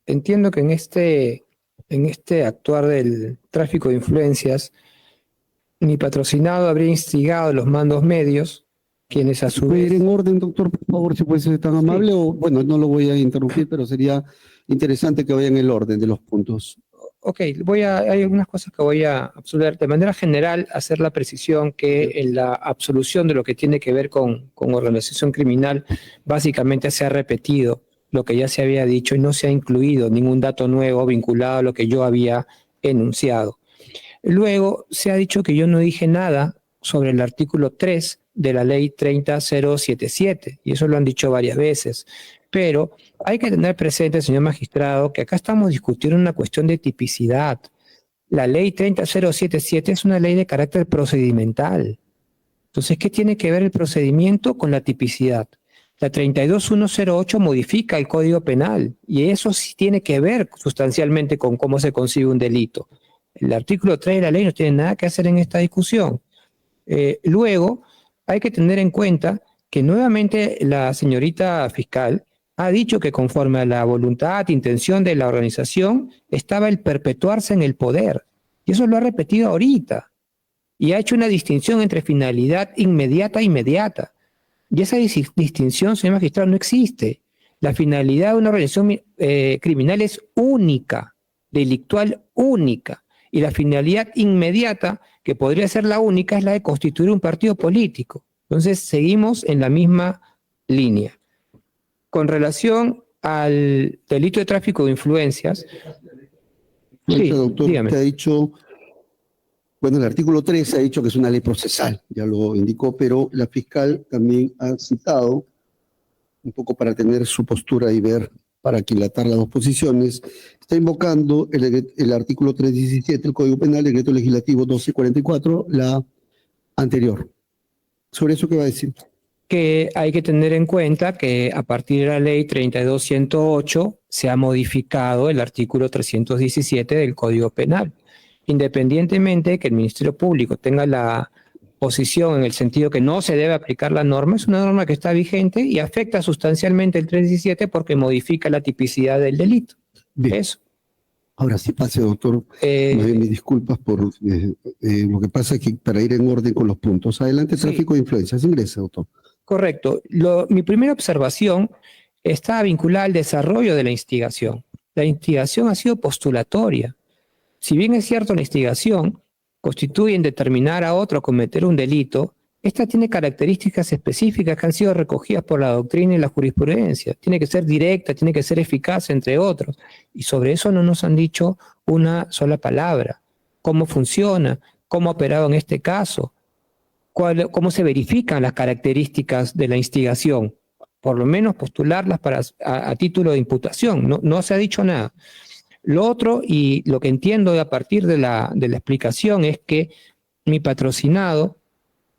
entiendo que en este actuar del tráfico de influencias, mi patrocinado habría instigado a los mandos medios, quienes a su ¿Puede vez... ir en orden, doctor, por favor, si puede ser tan amable? Sí. O, bueno, no lo voy a interrumpir, pero sería interesante que vaya en el orden de los puntos. Ok, hay algunas cosas que voy a absolver. De manera general, hacer la precisión que en la absolución de lo que tiene que ver con organización criminal, básicamente se ha repetido lo que ya se había dicho y no se ha incluido ningún dato nuevo vinculado a lo que yo había enunciado. Luego, se ha dicho que yo no dije nada sobre el artículo 3 de la ley 30077, y eso lo han dicho varias veces. Pero hay que tener presente, señor magistrado, que acá estamos discutiendo una cuestión de tipicidad. La ley 30077 es una ley de carácter procedimental. Entonces, ¿qué tiene que ver el procedimiento con la tipicidad? La 32108 modifica el Código Penal y eso sí tiene que ver sustancialmente con cómo se concibe un delito. El artículo 3 de la ley no tiene nada que hacer en esta discusión. Luego, hay que tener en cuenta que nuevamente la señorita fiscal ha dicho que conforme a la voluntad, intención de la organización, estaba el perpetuarse en el poder. Y eso lo ha repetido ahorita. Y ha hecho una distinción entre finalidad inmediata e inmediata. Y esa distinción, señor magistrado, no existe. La finalidad de una organización criminal es única, delictual única. y la finalidad inmediata, que podría ser la única, es la de constituir un partido político. Entonces, seguimos en la misma línea. Con relación al delito de tráfico de influencias, sí, doctor, dígame. usted ha dicho, bueno, el artículo 13 ha dicho que es una ley procesal, ya lo indicó, pero la fiscal también ha citado, un poco para tener su postura y ver, para aquilatar las dos posiciones, está invocando el artículo 317 del Código Penal, decreto legislativo 1244, la anterior. ¿Sobre eso qué va a decir? Que hay que tener en cuenta que a partir de la ley 32108 se ha modificado el artículo 317 del Código Penal. Independientemente de que el Ministerio Público tenga la posición en el sentido que no se debe aplicar la norma, es una norma que está vigente y afecta sustancialmente el 317 porque modifica la tipicidad del delito. Bien. Eso. Ahora sí pase, doctor. Mis disculpas por lo que pasa es que para ir en orden con los puntos. Adelante, tráfico de influencias. Ingresa, doctor. Correcto. Mi primera observación está vinculada al desarrollo de la instigación. La instigación ha sido postulatoria. Si bien es cierto, la instigación constituye en determinar a otro a cometer un delito, esta tiene características específicas que han sido recogidas por la doctrina y la jurisprudencia. Tiene que ser directa, tiene que ser eficaz, entre otros. Y sobre eso no nos han dicho una sola palabra. ¿Cómo funciona? ¿Cómo ha operado en este caso? ¿Cómo se verifican las características de la instigación? Por lo menos postularlas a título de imputación. No se ha dicho nada. Lo otro, y lo que entiendo a partir de la explicación, es que mi patrocinado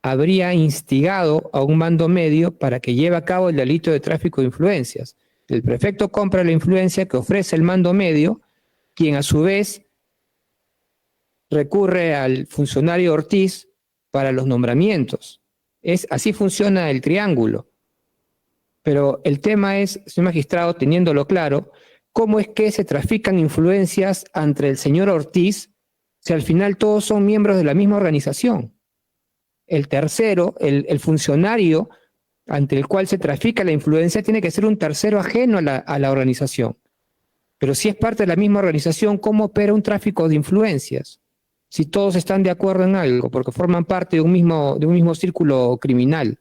habría instigado a un mando medio para que lleve a cabo el delito de tráfico de influencias. El prefecto compra la influencia que ofrece el mando medio, quien a su vez recurre al funcionario Ortiz para los nombramientos. Así funciona el triángulo. Pero el tema es, señor magistrado, teniéndolo claro, ¿cómo es que se trafican influencias entre el señor Ortiz si al final todos son miembros de la misma organización? El tercero, el funcionario ante el cual se trafica la influencia, tiene que ser un tercero ajeno a la organización. Pero si es parte de la misma organización, ¿cómo opera un tráfico de influencias? Si todos están de acuerdo en algo, porque forman parte de un mismo círculo criminal.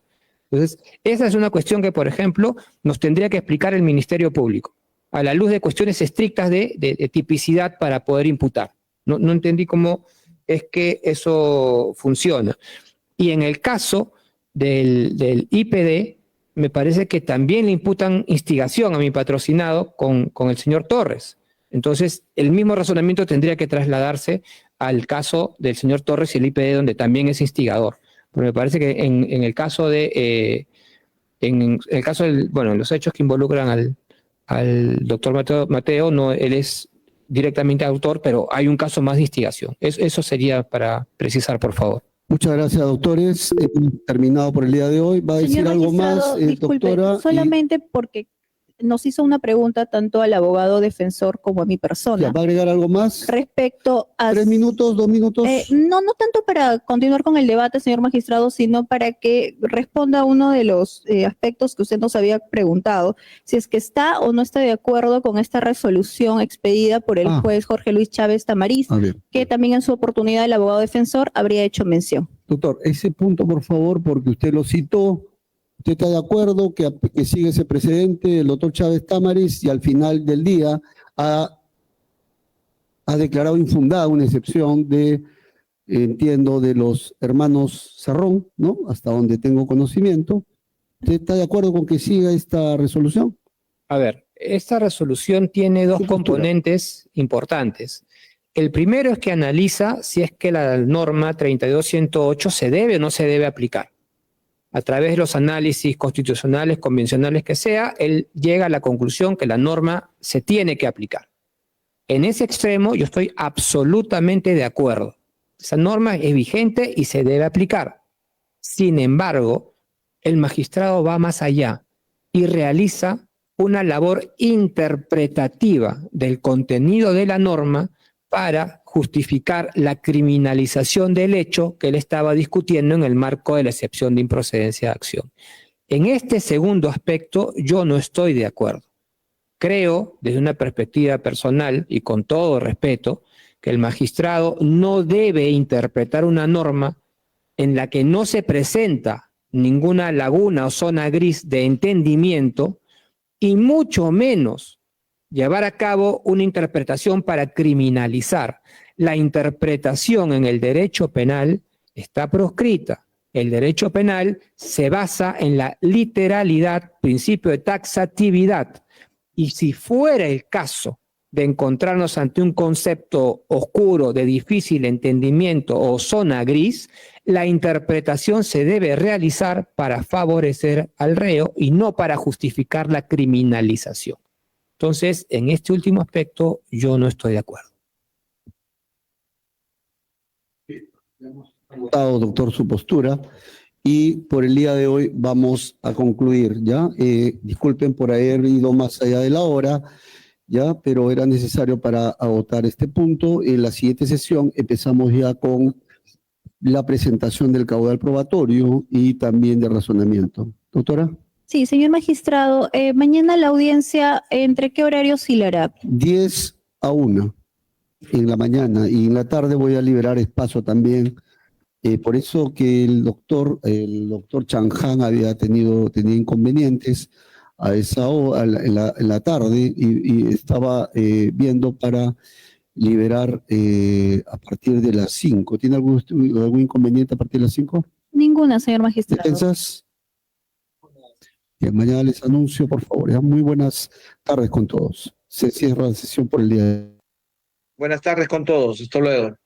Entonces, esa es una cuestión que, por ejemplo, nos tendría que explicar el Ministerio Público, a la luz de cuestiones estrictas de tipicidad para poder imputar. No entendí cómo es que eso funciona. Y en el caso del IPD, me parece que también le imputan instigación a mi patrocinado con el señor Torres. Entonces, el mismo razonamiento tendría que trasladarse al caso del señor Torres y el IPD, donde también es instigador. Pero me parece que en el caso los hechos que involucran al doctor Mateo, no, él es directamente autor, pero hay un caso más de instigación. Eso sería para precisar, por favor. Muchas gracias, doctores. Hemos terminado por el día de hoy. ¿Va a decir algo más, disculpe, doctora? solamente porque nos hizo una pregunta tanto al abogado defensor como a mi persona. ¿Va a agregar algo más? Respecto a... 3 minutos, 2 minutos. No tanto para continuar con el debate, señor magistrado, sino para que responda a uno de los aspectos que usted nos había preguntado, si es que está o no está de acuerdo con esta resolución expedida por el juez Jorge Luis Chávez Tamariz, que también en su oportunidad el abogado defensor habría hecho mención. Doctor, ese punto, por favor, porque usted lo citó. ¿Usted está de acuerdo que sigue ese precedente el doctor Chávez Tamariz y al final del día ha declarado infundada una excepción entiendo, de los hermanos Cerrón, ¿no? Hasta donde tengo conocimiento. ¿Usted está de acuerdo con que siga esta resolución? A ver, esta resolución tiene dos componentes importantes. El primero es que analiza si es que la norma 32108 se debe o no se debe aplicar. A través de los análisis constitucionales, convencionales que sea, él llega a la conclusión que la norma se tiene que aplicar. En ese extremo yo estoy absolutamente de acuerdo. Esa norma es vigente y se debe aplicar. Sin embargo, el magistrado va más allá y realiza una labor interpretativa del contenido de la norma para justificar la criminalización del hecho que él estaba discutiendo en el marco de la excepción de improcedencia de acción. En este segundo aspecto yo no estoy de acuerdo. Creo, desde una perspectiva personal y con todo respeto, que el magistrado no debe interpretar una norma en la que no se presenta ninguna laguna o zona gris de entendimiento y mucho menos llevar a cabo una interpretación para criminalizar. La interpretación en el derecho penal está proscrita. El derecho penal se basa en la literalidad, principio de taxatividad. Y si fuera el caso de encontrarnos ante un concepto oscuro, de difícil entendimiento o zona gris, la interpretación se debe realizar para favorecer al reo y no para justificar la criminalización. Entonces, en este último aspecto, yo no estoy de acuerdo. Doctor, su postura. Y por el día de hoy vamos a concluir, ¿ya? Disculpen por haber ido más allá de la hora, ¿ya? Pero era necesario para agotar este punto. En la siguiente sesión empezamos ya con la presentación del caudal probatorio y también de razonamiento. Doctora. Sí, señor magistrado, mañana la audiencia, ¿entre qué horario oscilará? 10 a 1 en la mañana, y en la tarde voy a liberar espacio también. Por eso que el doctor Chanjan tenía inconvenientes a esa hora, en la tarde, y estaba viendo para liberar a partir de las 5. ¿Tiene algún inconveniente a partir de las 5? Ninguna, señor magistrado. ¿Defensas? Bien, mañana les anuncio, por favor. Ya. Muy buenas tardes con todos. Se cierra la sesión por el día de hoy. Buenas tardes con todos. Hasta luego.